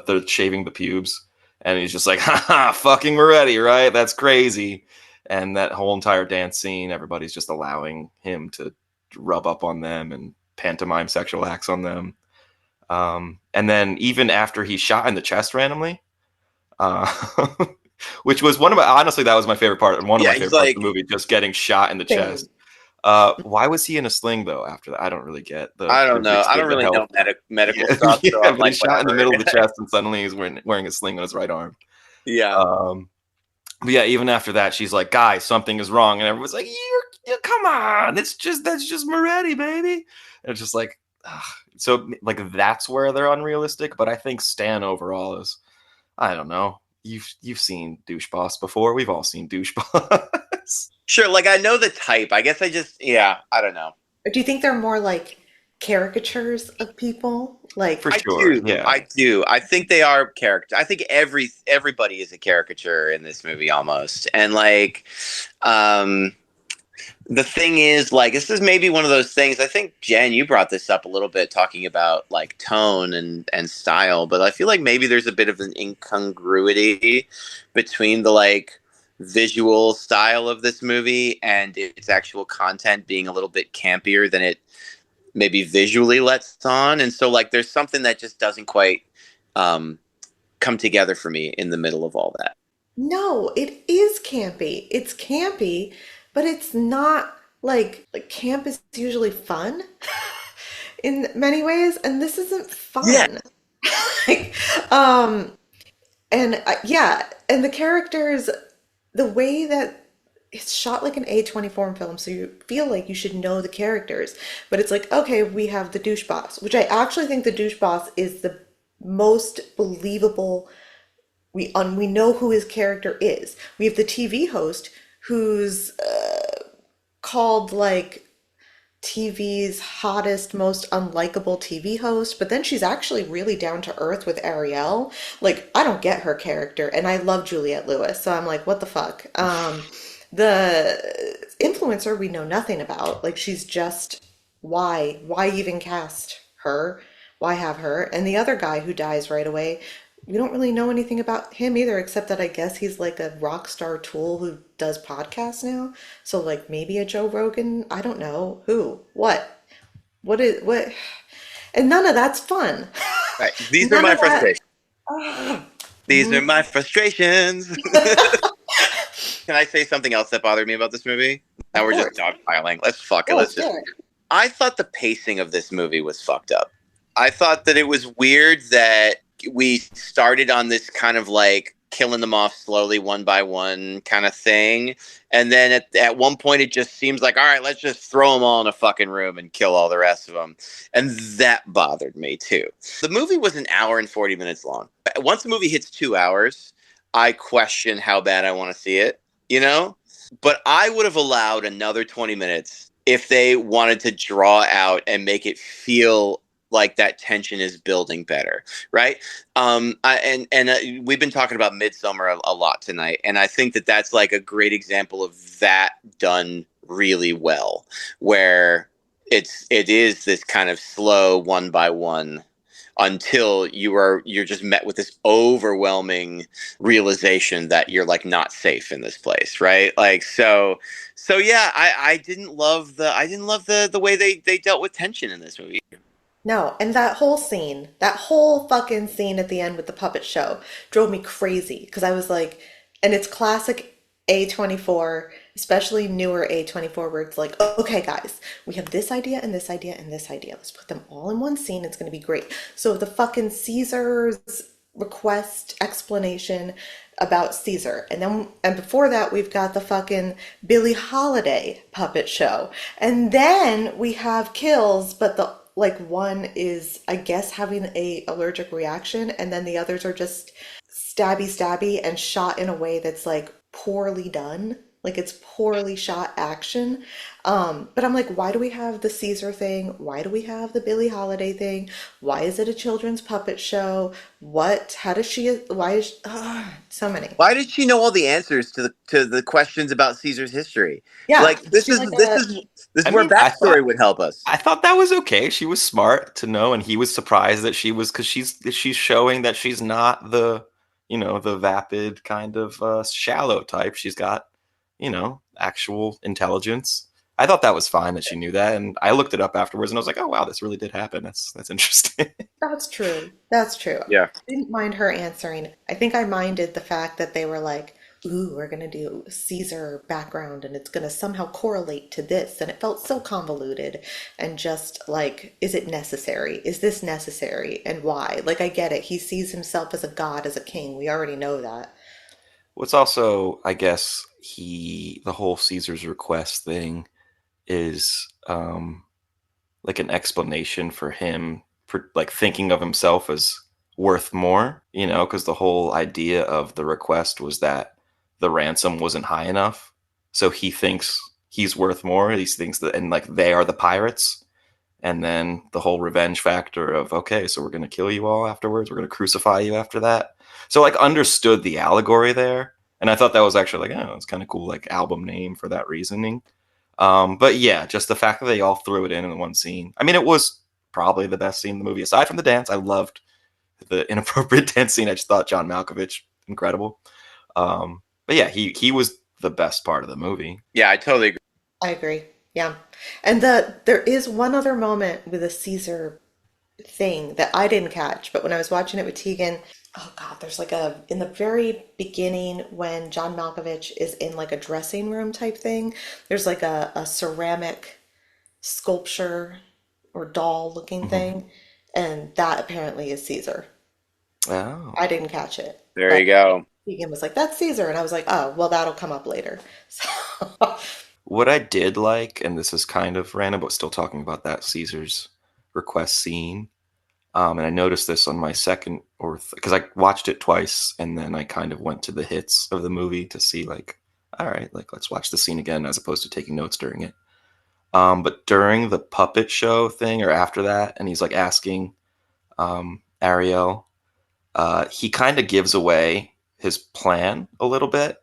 Speaker 4: they're shaving the pubes. And he's just like, haha, fucking Moretti, right? That's crazy. And that whole entire dance scene, everybody's just allowing him to rub up on them and pantomime sexual acts on them. And then even after he's shot in the chest randomly, which was honestly, that was my favorite part. And one of my favorite parts of the movie, just getting shot in the chest. Why was he in a sling though after that? I don't really get
Speaker 2: I don't know. I don't really know medical stuff.
Speaker 4: Yeah, so but like, he's shot in the middle of the chest and suddenly he's wearing a sling on his right arm.
Speaker 2: Yeah.
Speaker 4: But yeah, even after that, she's like, guys, something is wrong. And everyone's like, come on. That's just Moretti, baby. And it's just like, ugh. So like, that's where they're unrealistic. But I think Stan overall is, I don't know. You've seen douche boss before. We've all seen douche boss.
Speaker 2: Sure. Like I know the type. I guess I don't know.
Speaker 3: Do you think they're more like caricatures of people? Like
Speaker 4: for sure.
Speaker 2: I do. I think they are character. I think everybody is a caricature in this movie almost. And like, the thing is, like, this is maybe one of those things. I think Jen, you brought this up a little bit, talking about like tone and style. But I feel like maybe there's a bit of an incongruity between the like visual style of this movie and its actual content being a little bit campier than it maybe visually lets on. And so like there's something that just doesn't quite come together for me in the middle of all that.
Speaker 3: No, it is campy. It's campy, but it's not like camp is usually fun in many ways, and this isn't fun.
Speaker 2: Yeah.
Speaker 3: Like, Um, and yeah, and the characters, the way that it's shot like an A24 film, so you feel like you should know the characters. But it's like, okay, we have the douche boss, which I actually think the douche boss is the most believable. We know who his character is. We have the TV host who's called like TV's hottest, most unlikable TV host, but then she's actually really down to earth with Ariel. Like, I don't get her character, and I love Juliette Lewis, so I'm like, what the fuck? The influencer we know nothing about. Like, she's just why even cast her? Why have her? And the other guy who dies right away, we don't really know anything about him either, except that I guess he's like a rock star tool who does podcasts now. So like maybe a Joe Rogan, I don't know. Who? What? And none of that's fun.
Speaker 2: Right. These are
Speaker 3: None
Speaker 2: my
Speaker 3: of that.
Speaker 2: frustrations. These are my frustrations. Can I say something else that bothered me about this movie? Now we're just dogpiling. Let's fuck it.
Speaker 3: Oh,
Speaker 2: Let's just.
Speaker 3: sure.
Speaker 2: I thought the pacing of this movie was fucked up. I thought that it was weird that we started on this kind of like killing them off slowly one by one kind of thing. And then at one point, it just seems like, all right, let's just throw them all in a fucking room and kill all the rest of them. And that bothered me too. The movie was an hour and 40 minutes long. Once the movie hits 2 hours, I question how bad I want to see it, you know? But I would have allowed another 20 minutes if they wanted to draw out and make it feel like that tension is building better, right? We've been talking about Midsummer a lot tonight, and I think that that's like a great example of that done really well, where it is this kind of slow one by one until you're just met with this overwhelming realization that you're like not safe in this place, right? Like so yeah, I didn't love the way they dealt with tension in this movie.
Speaker 3: No, and that whole fucking scene at the end with the puppet show drove me crazy because I was like, and it's classic A24, especially newer A24, where it's like, okay, guys, we have this idea and this idea and this idea. Let's put them all in one scene. It's going to be great. So the fucking Caesar's request explanation about Caesar. And before that, we've got the fucking Billie Holiday puppet show. And then we have kills, but the like one is, I guess, having a allergic reaction, and then the others are just stabby and shot in a way that's like poorly done. Like it's poorly shot action. But I'm like, why do we have the Caesar thing? Why do we have the Billie Holiday thing? Why is it a children's puppet show? How does she, why is, so many.
Speaker 2: Why did she know all the answers to the questions about Caesar's history?
Speaker 3: Yeah.
Speaker 2: Like this
Speaker 3: she's
Speaker 2: is
Speaker 3: like
Speaker 2: this is
Speaker 4: I
Speaker 2: where
Speaker 4: mean,
Speaker 2: backstory would help us.
Speaker 4: I thought that was okay. She was smart to know, and he was surprised that she was, because she's showing that she's not the, the vapid kind of shallow type. She's got, actual intelligence. I thought that was fine that she knew that, and I looked it up afterwards, and I was like, oh wow, this really did happen. That's interesting.
Speaker 3: That's true. That's true.
Speaker 2: Yeah.
Speaker 3: I didn't mind her answering. I think I minded the fact that they were like, ooh, we're going to do Caesar background and it's going to somehow correlate to this. And it felt so convoluted and just like, is it necessary? Is this necessary? And why? Like, I get it. He sees himself as a god, as a king. We already know that.
Speaker 4: What's also, I guess, the whole Caesar's request thing is like an explanation for him for like thinking of himself as worth more, because the whole idea of the request was that the ransom wasn't high enough. So he thinks he's worth more. He thinks that, and like they are the pirates. And then the whole revenge factor of, okay, so we're going to kill you all afterwards. We're going to crucify you after that. So like understood the allegory there. And I thought that was actually like, oh, it's kind of cool, like album name for that reasoning. But yeah, just the fact that they all threw it in one scene. I mean, it was probably the best scene in the movie. Aside from the dance, I loved the inappropriate dance scene. I just thought John Malkovich, incredible. But yeah, he was the best part of the movie.
Speaker 2: Yeah, I totally agree.
Speaker 3: I agree. Yeah. And there is one other moment with a Caesar thing that I didn't catch, but when I was watching it with Tegan, oh God, there's like in the very beginning when John Malkovich is in like a dressing room type thing, there's like a ceramic sculpture or doll looking thing. And that apparently is Caesar.
Speaker 4: Oh.
Speaker 3: I didn't catch it.
Speaker 2: There
Speaker 3: But
Speaker 2: you go.
Speaker 3: Keegan was like, "That's Caesar," and I was like, "Oh, well, that'll come up later." So,
Speaker 4: What I did like, and this is kind of random, but still talking about that Caesar's request scene. And I noticed this on my second because I watched it twice, and then I kind of went to the hits of the movie to see like, all right, like let's watch the scene again as opposed to taking notes during it. But during the puppet show thing, or after that, and he's like asking Ariel, he kind of gives away his plan a little bit.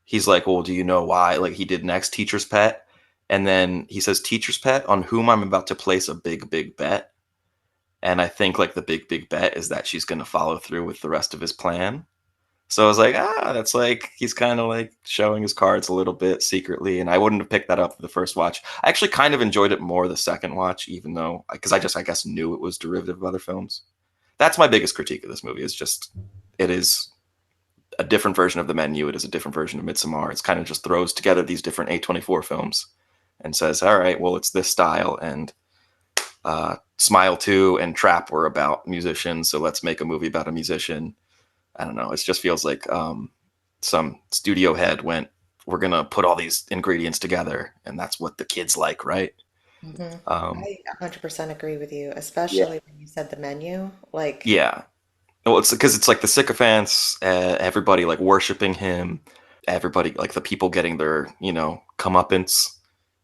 Speaker 4: He's like, well, do you know why? Like he did next teacher's pet. And then he says, teacher's pet on whom I'm about to place a big, big bet. And I think like the big, big bet is that she's going to follow through with the rest of his plan. So I was like, that's like, he's kind of like showing his cards a little bit secretly. And I wouldn't have picked that up for the first watch. I actually kind of enjoyed it more the second watch, even though, because I guess, knew it was derivative of other films. That's my biggest critique of this movie is just, it is a different version of the menu. It is a different version of Midsommar. It's kind of just throws together these different A24 films and says, all right, well, it's this style. And Smile 2 and Trap were about musicians, so let's make a movie about a musician. I don't know. It just feels like some studio head went, we're going to put all these ingredients together, and that's what the kids like, right?
Speaker 3: mhm.
Speaker 4: Um,
Speaker 3: I 100% agree with you,
Speaker 2: Yeah.
Speaker 3: especially when you said the menu. Like,
Speaker 4: yeah. Well, it's because it's like the sycophants, everybody like worshiping him, everybody like the people getting their, comeuppance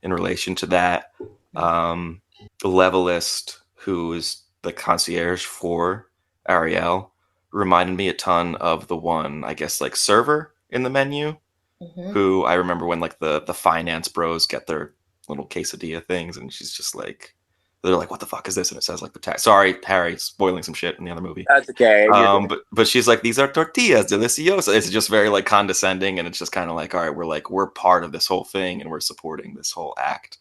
Speaker 4: in relation to that. Um, the levelist, who is the concierge for Ariel, reminded me a ton of the one, I guess, like server in the menu,
Speaker 3: mhm.
Speaker 4: who I remember when like the finance bros get their little quesadilla things, and she's just like, they're like, "What the fuck is this?" And it says like the tax. Sorry, Harry, spoiling some shit in the other movie.
Speaker 2: That's okay. You're good.
Speaker 4: But she's like, these are tortillas deliciosa. It's just very like condescending, and it's just kind of like, all right, we're part of this whole thing, and we're supporting this whole act.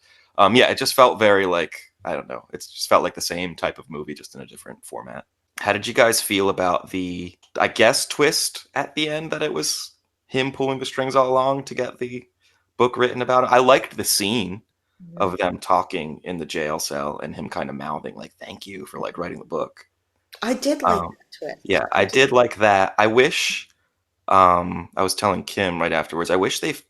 Speaker 4: Yeah, it just felt very like, I don't know, it just felt like the same type of movie, just in a different format. How did you guys feel about the, I guess, twist at the end that it was him pulling the strings all along to get the book written about it? I liked the scene
Speaker 3: Mhm.
Speaker 4: of them talking in the jail cell and him kind of mouthing like, "Thank you for like writing the book."
Speaker 3: I did like
Speaker 4: Um,
Speaker 3: that twist.
Speaker 4: yeah,
Speaker 3: I
Speaker 4: I
Speaker 3: did.
Speaker 4: did like that. I wish, I was telling Kim right afterwards, I wish they've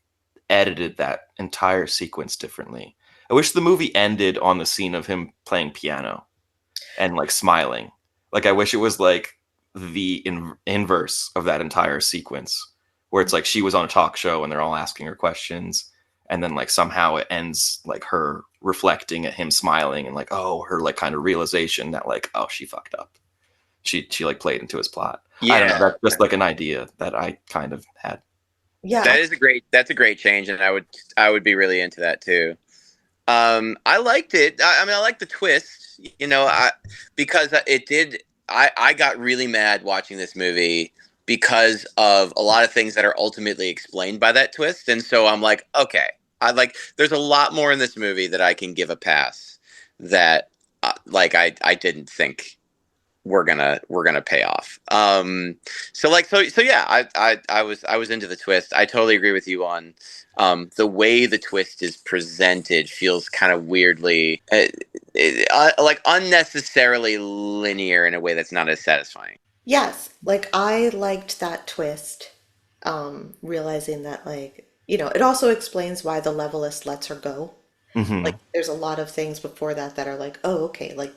Speaker 4: edited that entire sequence differently. I wish the movie ended on the scene of him playing piano and like smiling. Like, I wish it was like the inverse of that entire sequence, where it's like she was on a talk show and they're all asking her questions. And then like somehow it ends like her reflecting at him smiling and like, oh, her like kind of realization that like, oh, she fucked up. She like played into his plot. I don't know.
Speaker 2: Yeah.
Speaker 4: That's just like an idea that I kind of had.
Speaker 3: Yeah,
Speaker 2: That's a great change, and I would be really into that too. I liked it. I mean, I liked the twist, because it did. I got really mad watching this movie because of a lot of things that are ultimately explained by that twist, and so I'm like, okay, There's a lot more in this movie that I can give a pass that, I didn't think we're gonna pay off. So yeah, I was into the twist. I totally agree with you on the way the twist is presented feels kind of weirdly like unnecessarily linear in a way that's not as satisfying.
Speaker 3: yes. Like I liked that twist. Realizing that it also explains why the levelist lets her go. Like
Speaker 4: Hmm.
Speaker 3: there's a lot of things before that that are like, oh, okay, like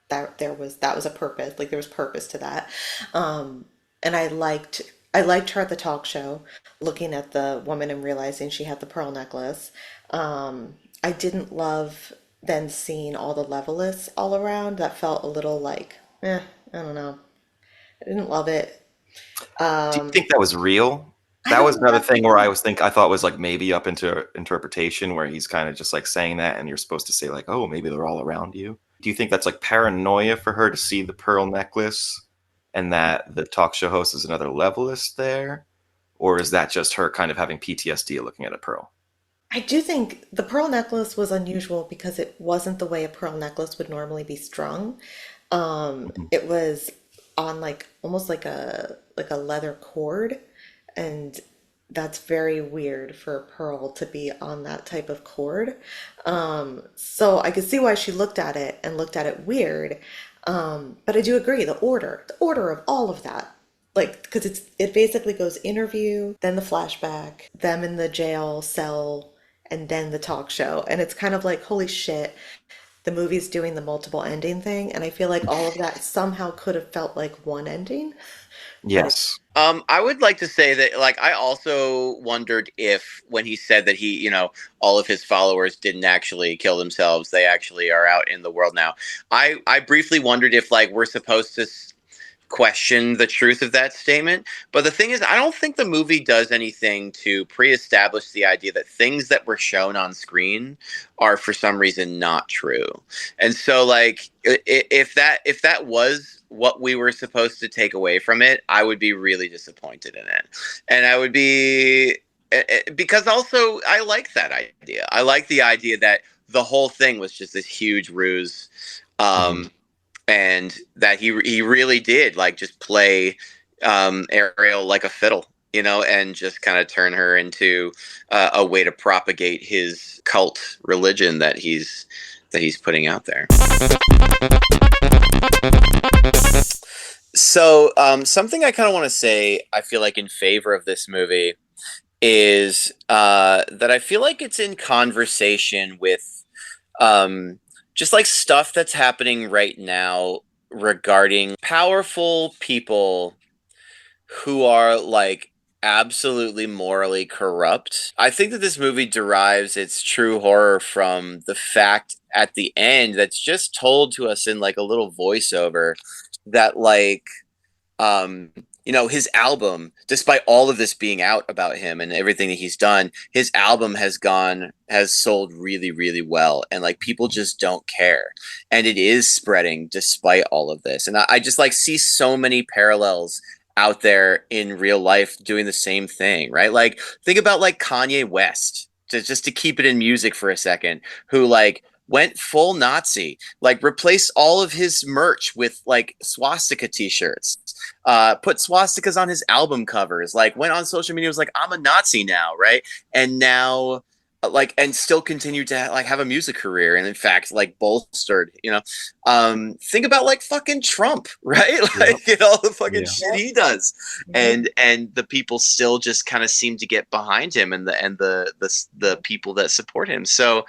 Speaker 3: that was a purpose. Like there was purpose to that. And I liked her at the talk show, looking at the woman and realizing she had the pearl necklace. I didn't love then seeing all the levelists all around. That felt a little like, I don't know. I didn't love it.
Speaker 4: Do you
Speaker 3: Um,
Speaker 4: think that was real?
Speaker 3: I
Speaker 4: That
Speaker 3: don't
Speaker 4: was
Speaker 3: think
Speaker 4: another
Speaker 3: that's
Speaker 4: thing where
Speaker 3: real.
Speaker 4: I thought was like maybe up into interpretation, where he's kind of just like saying that, and you're supposed to say like, oh, maybe they're all around you. Do you think that's like paranoia for her to see the pearl necklace, and that the talk show host is another levelist there, or is that just her kind of having PTSD looking at a pearl?
Speaker 3: I do think the pearl necklace was unusual because it wasn't the way a pearl necklace would normally be strung.
Speaker 4: Mhm.
Speaker 3: It was on like almost like a leather cord, and that's very weird for a pearl to be on that type of cord. So I could see why she looked at it and looked at it weird. But I do agree, the order of all of that, like, because it basically goes interview, then the flashback, them in the jail cell, and then the talk show, and it's kind of like, holy shit, the movie's doing the multiple ending thing, and I feel like all of that somehow could have felt like one ending, but it,
Speaker 4: Yes.
Speaker 2: I would like to say that, like, I also wondered if when he said that he, all of his followers didn't actually kill themselves, they actually are out in the world now. I briefly wondered if, like, we're supposed to question the truth of that statement. But the thing is, I don't think the movie does anything to pre-establish the idea that things that were shown on screen are for some reason not true. And so, like, if that was what we were supposed to take away from it, I would be really disappointed in it. And I would be, because also I like that idea. I like the idea that the whole thing was just this huge ruse.
Speaker 4: Mhm.
Speaker 2: And that he really did, like, just play Ariel like a fiddle, and just kind of turn her into a way to propagate his cult religion that he's putting out there. So something I kind of want to say, I feel like, in favor of this movie is that I feel like it's in conversation with just like stuff that's happening right now regarding powerful people who are, like, absolutely morally corrupt. I think that this movie derives its true horror from the fact at the end that's just told to us in, like, a little voiceover that, like, um his album, despite all of this being out about him and everything that he's done, his album has sold really, really well, and, like, people just don't care, and it is spreading despite all of this. And I just, like, see so many parallels out there in real life doing the same thing, right? Like, think about, like, Kanye West, just to keep it in music for a second, who, like, went full Nazi, like, replaced all of his merch with, like, swastika t-shirts, put swastikas on his album covers, like, went on social media, was like, I'm a Nazi now, right? And now, like, and still continued to like have a music career, and in fact, like, bolstered, think about, like, fucking Trump, right?
Speaker 4: Yep.
Speaker 2: Like, all the fucking
Speaker 4: Yeah.
Speaker 2: shit he does, and the people still just kind of seem to get behind him, and the people that support him. So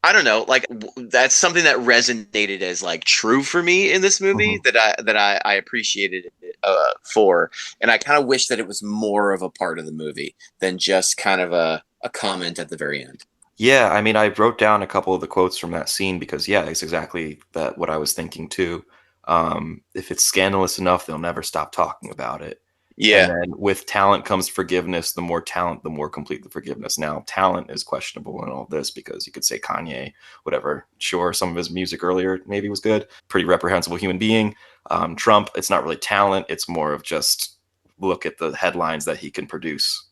Speaker 2: I don't know, like, that's something that resonated as, like, true for me in this movie,
Speaker 4: Mhm.
Speaker 2: that I appreciated it for, and I kind of wish that it was more of a part of the movie than just kind of a comment at the very end.
Speaker 4: Yeah, I mean, I wrote down a couple of the quotes from that scene because, yeah, it's exactly what I was thinking too. If it's scandalous enough, they'll never stop talking about it. And
Speaker 2: Yeah.
Speaker 4: then with talent comes forgiveness. The more talent, the more complete the forgiveness. Now, talent is questionable in all this because you could say Kanye, whatever. Sure, some of his music earlier maybe was good. Pretty reprehensible human being. Trump, it's not really talent. It's more of just look at the headlines that he can produce.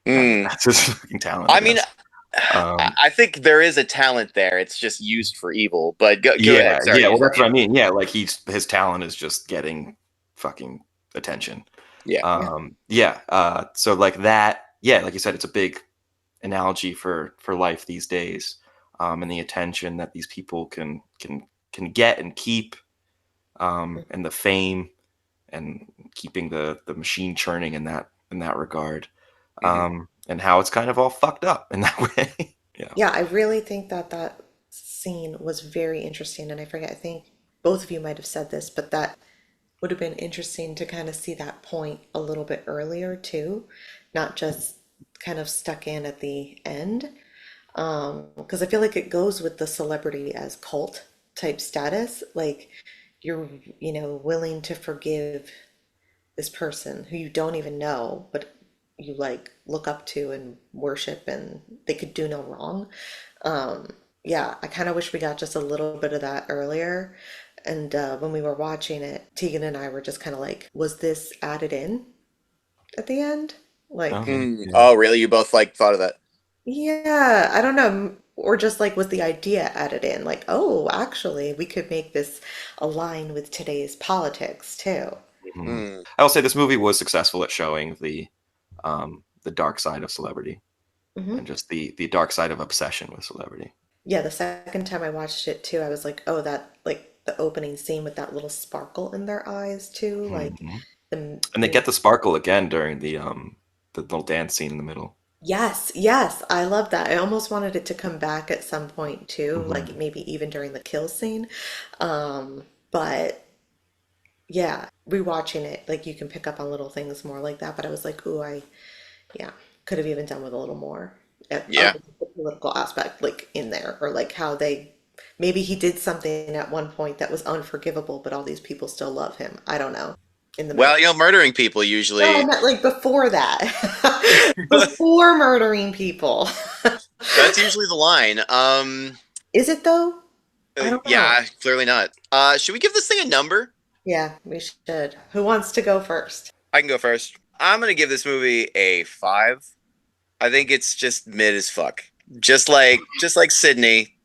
Speaker 2: Mm.
Speaker 4: That's his fucking talent, I
Speaker 2: I mean,
Speaker 4: guess.
Speaker 2: I think there is a talent there. It's just used for evil. But go
Speaker 4: Yeah,
Speaker 2: ahead. Sorry
Speaker 4: yeah.
Speaker 2: to
Speaker 4: Well, that's what I
Speaker 2: interrupt
Speaker 4: mean. Yeah, like his talent is just getting fucking attention.
Speaker 2: you. Yeah.
Speaker 4: Yeah. So like that. Yeah, like you said, it's a big analogy for life these days, and the attention that these people can get and keep, and the fame and keeping the machine churning in that regard, and how it's kind of all fucked up in that way. Yeah.
Speaker 3: Yeah, I really think that that scene was very interesting. And I forget, I think both of you might have said this, but that would have been interesting to kind of see that point a little bit earlier too, not just kind of stuck in at the end. Because I feel like it goes with the celebrity as cult type status. Like you're, willing to forgive this person who you don't even know, but you like look up to and worship, and they could do no wrong. Um, yeah, I kind of wish we got just a little bit of that earlier. And when we were watching it, Tegan and I were just kind of like, was this added in at the end? Like,
Speaker 4: Yeah.
Speaker 2: Oh, really? You both, like, thought of that?
Speaker 3: yeah, I don't know. Or just like, was the idea added in? Like, oh, actually, we could make this align with today's politics too.
Speaker 4: Mhm.
Speaker 2: Mm.
Speaker 4: I will say this movie was successful at showing the dark side of celebrity and
Speaker 3: Hmm.
Speaker 4: just the dark side of obsession with celebrity.
Speaker 3: Yeah, the second time I watched it too, I was like, oh, that like the opening scene with that little sparkle in their eyes too, like
Speaker 4: Mhm.
Speaker 3: the
Speaker 4: And they get the sparkle again during the little dance scene in the middle.
Speaker 3: yes, yes, I love that. I almost wanted it to come back at some point too, like
Speaker 4: Mhm.
Speaker 3: maybe even during the kill scene. But yeah, rewatching it, like you can pick up on little things more like that. But I was like, ooh, yeah, could have even done with a little more of
Speaker 2: Yeah.
Speaker 3: the political aspect, like in there, or like how they maybe he did something at one point that was unforgivable, but all these people still love him. I don't know. In the middle.
Speaker 2: Well, murdering people
Speaker 3: No, I
Speaker 2: usually.
Speaker 3: meant like before that, before murdering people.
Speaker 2: That's usually the line.
Speaker 3: Is it though? I don't know.
Speaker 2: Yeah, clearly not. Should we give this thing a number?
Speaker 3: Yeah, we should. Who wants to go first?
Speaker 2: I can go first. I'm gonna give this movie a 5. I think it's just mid as fuck. Just like Sydney,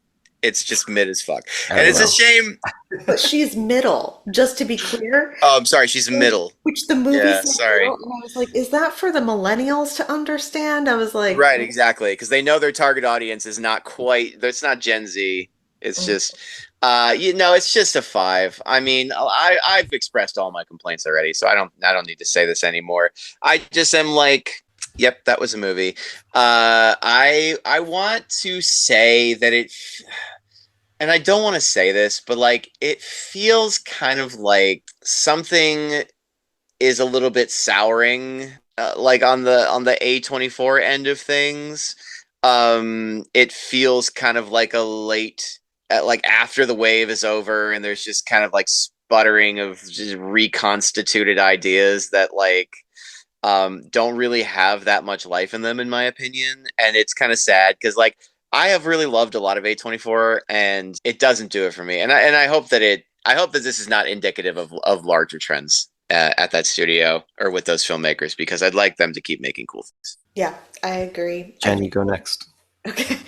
Speaker 2: it's just mid as fuck. And it's a
Speaker 4: LOL.
Speaker 2: shame.
Speaker 3: But she's middle, just to be clear.
Speaker 2: Oh, I'm sorry, she's middle.
Speaker 3: Which the movie
Speaker 2: Yeah,
Speaker 3: said middle,
Speaker 2: sorry.
Speaker 3: and I was like, is that for the millennials to understand? I was like,
Speaker 2: Right, exactly. Because they know their target audience is not quite. It's not Gen Z. It's
Speaker 3: mm,
Speaker 2: just, it's just a 5. I mean, I've expressed all my complaints already, so I don't need to say this anymore. I just am like, yep, that was a movie. I want to say that and I don't want to say this, but like it feels kind of like something is a little bit souring, like on the A24 end of things. It feels kind of like a late, like after the wave is over, and there's just kind of like sputtering of just reconstituted ideas that like don't really have that much life in them, in my opinion. And it's kind of sad because like I have really loved a lot of A24, and it doesn't do it for me. And I hope that this is not indicative of larger trends at that studio or with those filmmakers, because I'd like them to keep making cool things.
Speaker 3: yeah, I agree. I
Speaker 4: Jen, you
Speaker 3: think
Speaker 4: go next.
Speaker 3: okay.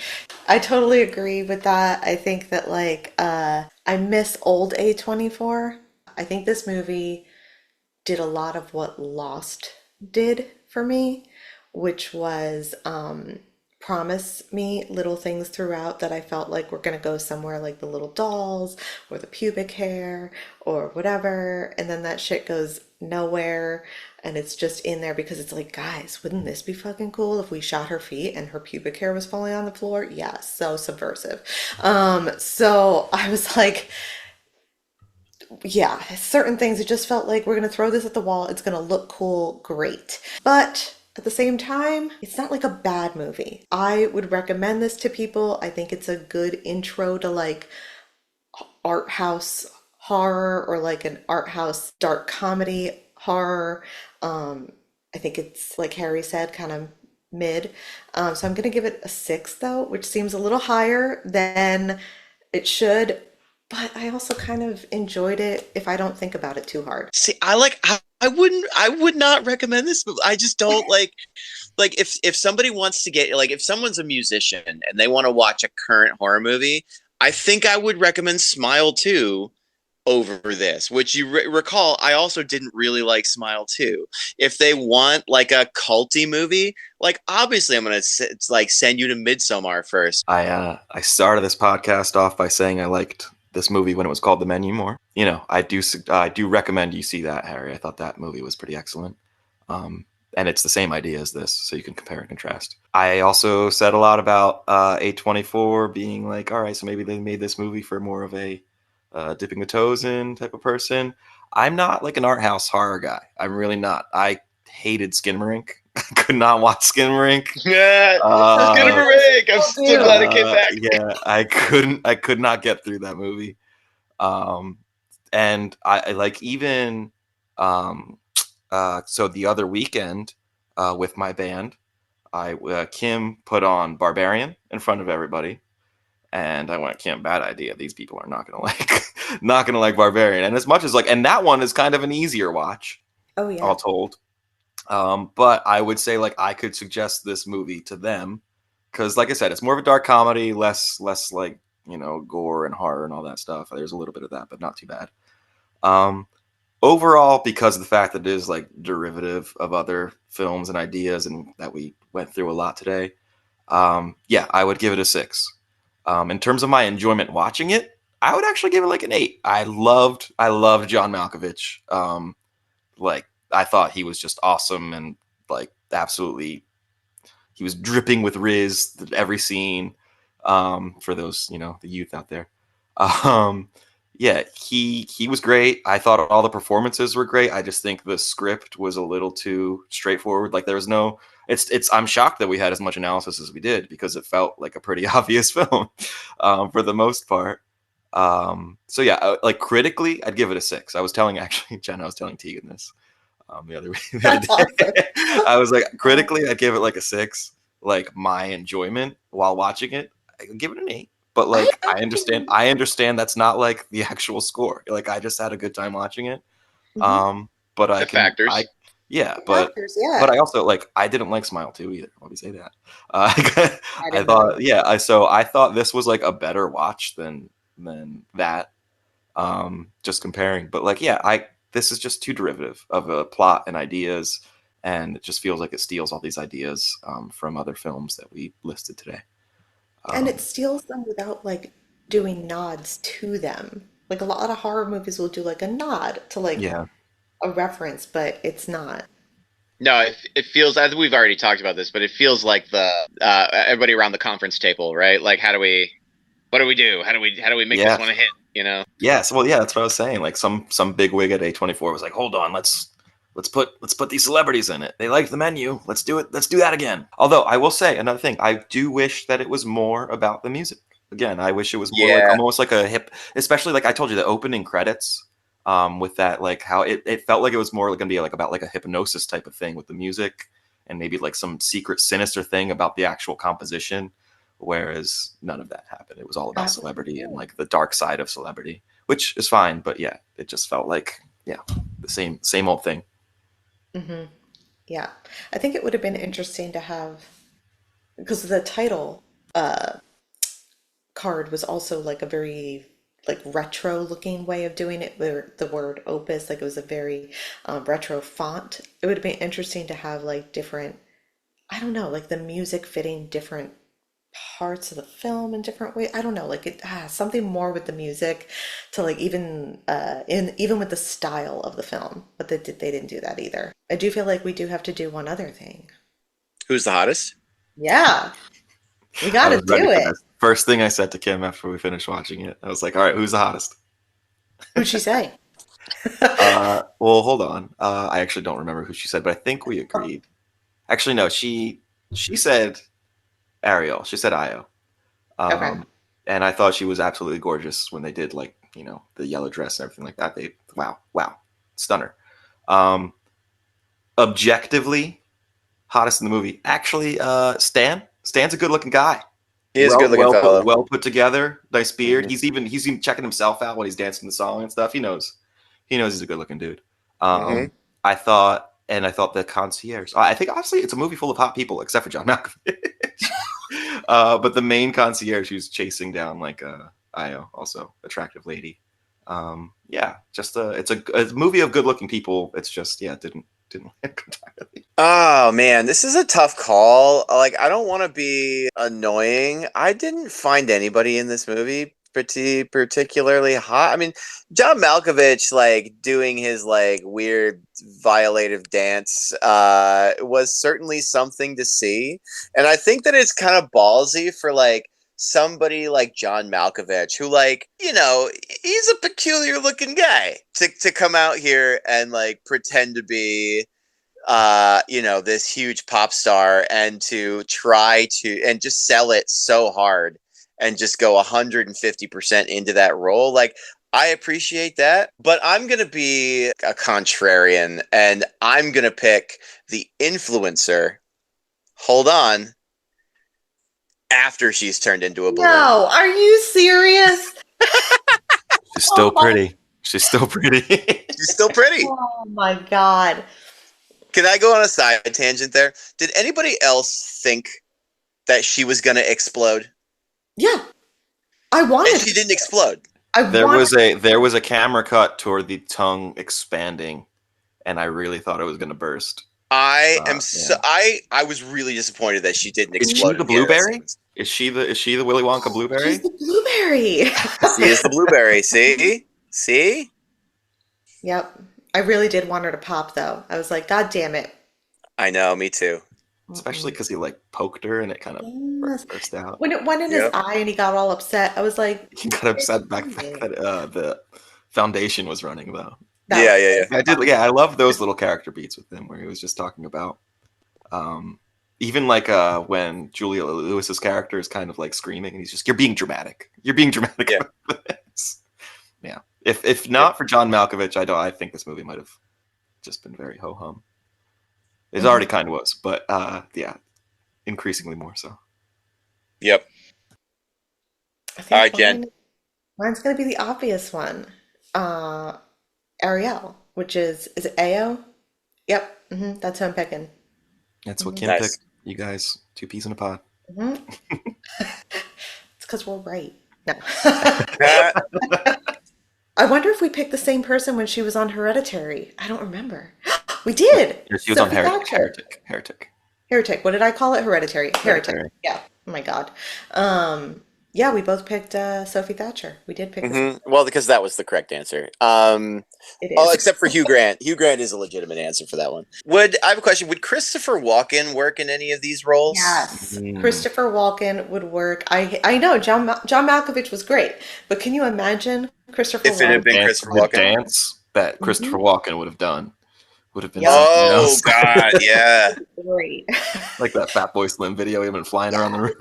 Speaker 3: I totally agree with that. I think that like I miss old A24. I think this movie did a lot of what Lost did for me, which was promise me little things throughout that I felt like were going to go somewhere, like the little dolls or the pubic hair or whatever. And then that shit goes nowhere. And it's just in there because it's like, guys, wouldn't this be fucking cool if we shot her feet and her pubic hair was falling on the floor? Yeah, so subversive. So I was like, yeah, certain things, it just felt like we're going to throw this at the wall. It's going to look cool, great. But at the same time, it's not like a bad movie. I would recommend this to people. I think it's a good intro to like art house horror or like an art house dark comedy horror. I think it's like Harry said, kind of mid. So I'm going to give it a 6 though, which seems a little higher than it should. But I also kind of enjoyed it if I don't think about it too hard.
Speaker 2: See, I would not recommend this movie. I just don't like if somebody wants to get, like, if someone's a musician and they want to watch a current horror movie, I think I would recommend Smile 2 over this, which you recall I also didn't really like Smile 2. If they want like a culty movie, like obviously I'm going to like send you to Midsommar first.
Speaker 4: I started this podcast off by saying I liked this movie when it was called The Menu more. I do recommend you see that, Harry. I thought that movie was pretty excellent. And it's the same idea as this, so you can compare and contrast. I also said a lot about A24 being like, all right, so maybe they made this movie for more of a dipping the toes in type of person. I'm not like an art house horror guy. I'm really not. I hated Skinamarink. I could not watch Skinamarink.
Speaker 2: Yeah, Skinamarink. I'm so glad it came back.
Speaker 4: Yeah, I could not get through that movie. And I like even so the other weekend with my band, Kim put on Barbarian in front of everybody. And I went, Kim, bad idea. These people are not gonna like Barbarian. And as much as and that one is kind of an easier watch,
Speaker 3: Oh yeah.
Speaker 4: all told. But I would say I could suggest this movie to them because, like I said, it's more of a dark comedy, less like gore and horror and all that stuff. There's a little bit of that, but not too bad. Overall, because of the fact that it is derivative of other films and ideas, and that we went through a lot today, I would give it a 6. In terms of my enjoyment watching it, I would actually give it like an 8. I loved John Malkovich. Like I thought he was just awesome and like absolutely, he was dripping with riz every scene. For those, the youth out there. Um, yeah, he was great. I thought all the performances were great. I just think the script was a little too straightforward. Like there was no. It's. I'm shocked that we had as much analysis as we did because it felt like a pretty obvious film, for the most part. So yeah, like critically, I'd give it a 6. I was telling Jen, I was telling Tegan this the other
Speaker 3: That's
Speaker 4: day.
Speaker 3: awesome.
Speaker 4: I was like, critically, I'd give it like a 6. Like my enjoyment while watching it, I could give it an 8. But like, I understand that's not like the actual score. Like, I just had a good time watching it. But I
Speaker 2: The
Speaker 4: can,
Speaker 2: factors.
Speaker 4: but I also like, I didn't like Smile 2 either. Let me say that. I
Speaker 3: didn't
Speaker 4: thought, I thought this was like a better watch than that. Just comparing, but like, this is just too derivative of a plot and ideas, and it just feels like it steals all these ideas from other films that we listed today.
Speaker 3: And it steals them without like doing nods to them. Like a lot of horror movies will do like a nod to like
Speaker 4: Yeah,
Speaker 3: a reference, but it's not.
Speaker 2: No, it feels, as we've already talked about this, but it feels like the everybody around the conference table, right? Like, what do we do? How do we make this one a hit?
Speaker 4: Yes. Well, yeah, that's what I was saying. Like some big wig at A24 was like, hold on, let's put these celebrities in it. They liked the menu. Let's do it. Let's do that again. Although I will say another thing, I do wish that it was more about the music. Again, I wish it was more like
Speaker 2: Yeah.
Speaker 4: almost like a hip, especially like I told you, the opening credits. With that, like how it felt like it was more going to be like about like a hypnosis type of thing with the music, and maybe like some secret sinister thing about the actual composition. Whereas none of that happened. It was all about celebrity and like the dark side of celebrity, which is fine. But yeah, it just felt like, the same old thing.
Speaker 3: Hmm. Yeah. I think it would have been interesting to have, because the title card was also like a very like retro looking way of doing it, where the word opus, like it was a very retro font. It would have been interesting to have like different, I don't know, like the music fitting different parts of the film in different ways. I don't know, like it something more with the music to like even with the style of the film, but they didn't do that either. I do feel like we do have to do one other thing.
Speaker 2: Who's the hottest?
Speaker 3: Yeah, we got
Speaker 4: I
Speaker 3: to
Speaker 4: was ready
Speaker 3: do
Speaker 4: for
Speaker 3: it.
Speaker 4: this. First thing I said to Kim after we finished watching it, I was like, all right, who's the hottest?
Speaker 3: Who'd she say?
Speaker 4: Well, hold on. I actually don't remember who she said, but I think we agreed. Actually, no, she said Ariel. She said Io.
Speaker 3: Okay.
Speaker 4: And I thought she was absolutely gorgeous when they did like, the yellow dress and everything like that. Wow, stunner. Um, Objectively, hottest in the movie. Actually, Stan's a good looking guy.
Speaker 2: He is a good looking fellow.
Speaker 4: Well put together, nice beard. He's even checking himself out when he's dancing the song and stuff. He knows he's a good looking dude. I thought the concierge. I think honestly, it's a movie full of hot people except for John Malkovich. But the main concierge who's chasing down like Io, also attractive lady. Just it's a movie of good looking people. It's just it didn't land entirely.
Speaker 2: Oh man, this is a tough call. Like, I don't want to be annoying. I didn't find anybody in this movie particularly hot. I mean, John Malkovich like doing his like weird violative dance was certainly something to see. And I think that it's kind of ballsy for like somebody like John Malkovich, who like, he's a peculiar looking guy, to come out here and like pretend to be this huge pop star, and to try to and just sell it so hard and just go 150% into that role. Like, I appreciate that, but I'm going to be a contrarian and I'm going to pick the influencer. Hold on. After she's turned into a balloon.
Speaker 3: No, are you serious?
Speaker 4: She's still pretty. She's still pretty.
Speaker 2: She's still pretty.
Speaker 3: Oh my God.
Speaker 2: Can I go on a side tangent there? Did anybody else think that she was going to explode?
Speaker 3: Yeah. I wanted
Speaker 2: And she didn't explode.
Speaker 4: There was a camera cut toward the tongue expanding, and I really thought it was going to burst.
Speaker 2: I was really disappointed that she didn't explode.
Speaker 4: Is she the blueberry? Is she the Willy Wonka blueberry?
Speaker 3: She's the blueberry.
Speaker 2: She is the blueberry. See?
Speaker 3: Yep. I really did want her to pop, though. I was like, God damn it.
Speaker 2: I know, me too.
Speaker 4: Especially because he like poked her and it kind of
Speaker 3: Yes.
Speaker 4: burst out.
Speaker 3: When it went in his eye and he got all upset, I was like,
Speaker 4: He got upset back that the foundation was running though.
Speaker 2: Yeah.
Speaker 4: I did. Yeah, I love those little character beats with him where he was just talking about, even like when Julia Lewis's character is kind of like screaming and he's just, "You're being dramatic. You're being dramatic."
Speaker 2: Yeah.
Speaker 4: About this." Yeah. If not for John Malkovich, I think this movie might have just been very ho hum. It already kind of was, but yeah, increasingly more so.
Speaker 2: Yep.
Speaker 3: I think
Speaker 2: All right, Jen.
Speaker 3: mine's going to be the obvious one. Ariel, which is it Ao? Yep. That's who I'm picking.
Speaker 4: That's what Kim
Speaker 2: Nice.
Speaker 4: picked. You guys, 2 peas in a pod.
Speaker 3: It's because we're right. No. I wonder if we picked the same person when she was on Hereditary. I don't remember. We did.
Speaker 4: She was
Speaker 3: Sophie
Speaker 4: on
Speaker 3: Thatcher.
Speaker 4: Heretic.
Speaker 3: Heretic. What did I call it? Hereditary.
Speaker 4: Hereditary.
Speaker 3: Yeah. Oh my God. Yeah, we both picked Sophie Thatcher. We did pick the
Speaker 2: Well, because that was the correct answer.
Speaker 3: It is.
Speaker 2: Oh, except for Hugh Grant. Hugh Grant is a legitimate answer for that one. I have a question? Would Christopher Walken work in any of these roles?
Speaker 3: Yes. Christopher Walken would work. I know John Malkovich was great, but can you imagine Christopher
Speaker 2: If it had
Speaker 3: Walken?
Speaker 2: been Christopher
Speaker 4: The
Speaker 2: Walken?
Speaker 4: dance that Christopher Walken would have done would have been
Speaker 3: Yeah.
Speaker 4: something
Speaker 2: Oh
Speaker 4: else.
Speaker 2: God, yeah.
Speaker 3: Great.
Speaker 4: Like that Fat Boy Slim video, he'd been flying around the room.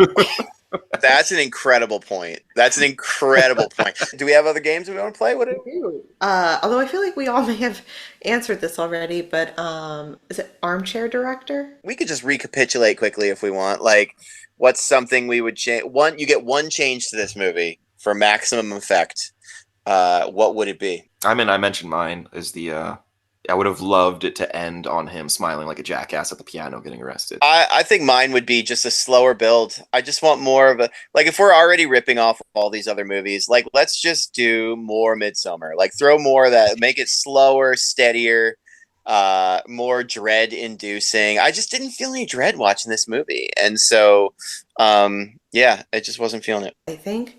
Speaker 2: That's an incredible point. Do we have other games we want to play?
Speaker 3: Although I feel like we all may have answered this already, but is it armchair director?
Speaker 2: We could just recapitulate quickly if we want. Like, what's something we would change? You get one change to this movie for maximum effect. What would it be?
Speaker 4: I mean, I mentioned mine is I would have loved it to end on him smiling like a jackass at the piano getting arrested.
Speaker 2: I think mine would be just a slower build. I just want more of a, like, if we're already ripping off all these other movies, like, let's just do more Midsummer. Like, throw more of that, make it slower, steadier, more dread inducing. I just didn't feel any dread watching this movie. And so, yeah, I just wasn't feeling it.
Speaker 3: I think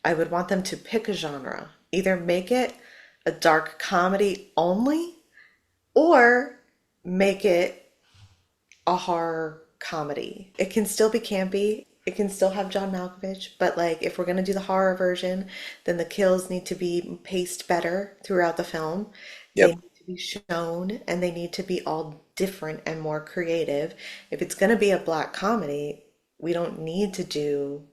Speaker 3: I would want them to pick a genre. Either make it a dark comedy only, or make it a horror comedy. It can still be campy. It can still have John Malkovich, but like if we're going to do the horror version, then the kills need to be paced better throughout the film.
Speaker 2: Yep.
Speaker 3: They need to be shown and they need to be all different and more creative. If it's going to be a black comedy, we don't need to do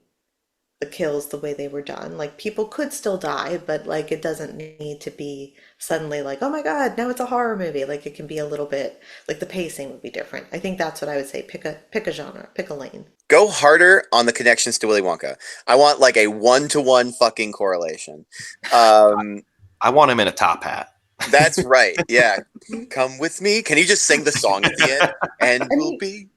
Speaker 3: the kills the way they were done. Like people could still die, but like it doesn't need to be suddenly like, oh my God, now it's a horror movie. Like it can be a little bit like the pacing would be different. I think that's what I would say. Pick a genre, pick a lane.
Speaker 2: Go harder on the connections to Willy Wonka. I want like a 1-to-1 fucking correlation.
Speaker 4: I want him in a top hat.
Speaker 2: That's right. Yeah. Come with me. Can you just sing the song at the end? And we'll be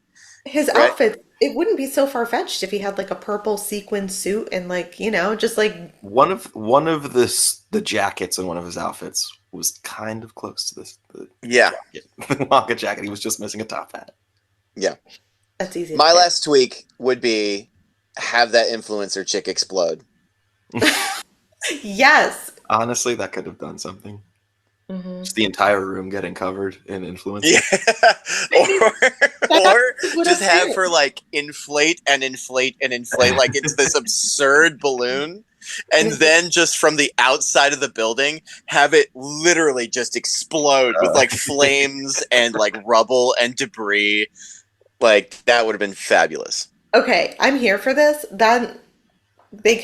Speaker 3: his
Speaker 2: right?
Speaker 3: outfit. It wouldn't be so far-fetched if he had like a purple sequin suit and like, you know, just like
Speaker 4: One of the jackets in one of his outfits was kind of close to this.
Speaker 2: Yeah.
Speaker 4: The Wonka jacket. He was just missing a top hat.
Speaker 2: Yeah.
Speaker 3: that's easy.
Speaker 2: My last tweak would be have that influencer chick explode.
Speaker 3: Yes.
Speaker 4: Honestly, that could have done something.
Speaker 3: Mm-hmm.
Speaker 4: Just the entire room getting covered in influence.
Speaker 2: Yeah. or
Speaker 3: what
Speaker 2: just
Speaker 3: I
Speaker 2: have
Speaker 3: did.
Speaker 2: her like inflate like it's this absurd balloon. And then just from the outside of the building, have it literally just explode with like flames and like rubble and debris. Like that would have been fabulous.
Speaker 3: Okay, I'm here for this. Then they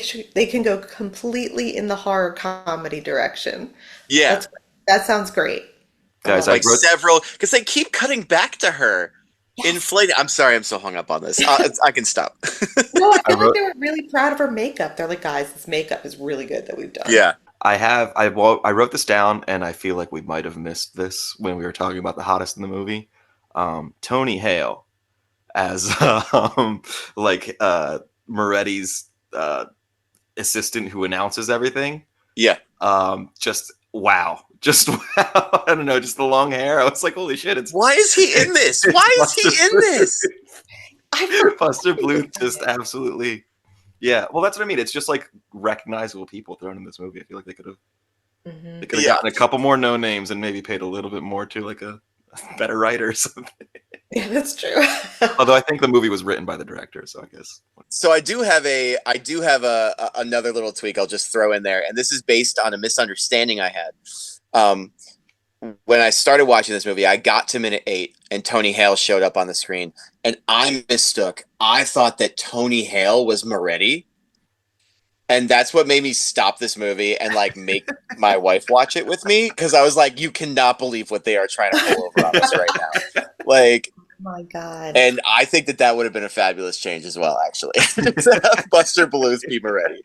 Speaker 3: can go completely in the horror comedy direction.
Speaker 2: Yeah.
Speaker 3: That sounds great.
Speaker 4: Guys,
Speaker 2: Like
Speaker 4: I wrote,
Speaker 2: several, because they keep cutting back to her.
Speaker 3: Yes.
Speaker 2: Inflated. I'm sorry, I'm so hung up on this. I can stop.
Speaker 3: No, I feel
Speaker 4: wrote-
Speaker 3: like they were really proud of her makeup. They're like, guys, this makeup is really good that we've done.
Speaker 2: Yeah.
Speaker 4: I wrote this down, and I feel like we might have missed this when we were talking about the hottest in the movie. Tony Hale as Moretti's assistant who announces everything.
Speaker 2: Yeah.
Speaker 4: Just wow. I don't know, just the long hair. I was like, holy shit!
Speaker 2: Why is he in this? Why is he in this?
Speaker 4: Buster Bluth just absolutely. Yeah, well, that's what I mean. It's just like recognizable people thrown in this movie. I feel like they could have gotten a couple more no names and maybe paid a little bit more to like a better writer or something.
Speaker 3: Yeah, that's true.
Speaker 4: Although I think the movie was written by the director, so I guess.
Speaker 2: So I do have another little tweak I'll just throw in there, and this is based on a misunderstanding I had. When I started watching this movie, I got to minute 8, and Tony Hale showed up on the screen, and I mistook. I thought that Tony Hale was Moretti, and that's what made me stop this movie and like make my wife watch it with me, because I was like, "You cannot believe what they are trying to pull over on us right now!" Like,
Speaker 3: Oh my God.
Speaker 2: and I think that would have been a fabulous change as well, actually. Buster Bluth be Moretti.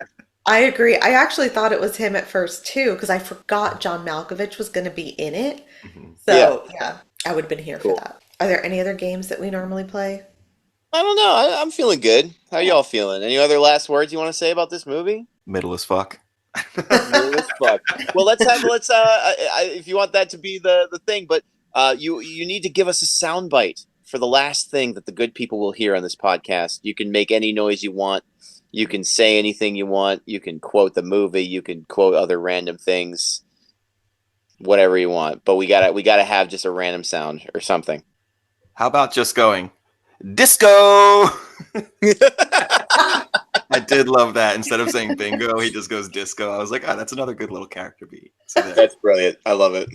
Speaker 3: I agree. I actually thought it was him at first too, because I forgot John Malkovich was going to be in it. So yeah, I would have been here for that. Are there any other games that we normally play?
Speaker 2: I don't know. I'm feeling good. How y'all feeling? Any other last words you want to say about this movie?
Speaker 4: Middle as fuck.
Speaker 2: Middle as fuck. Well, let's if you want that to be the thing, but you need to give us a soundbite for the last thing that the good people will hear on this podcast. You can make any noise you want. You can say anything you want. You can quote the movie. You can quote other random things. Whatever you want. But we gotta have just a random sound or something.
Speaker 4: How about just going disco? I did love that. Instead of saying bingo, he just goes disco. I was like, that's another good little character beat.
Speaker 2: That's brilliant. I love it.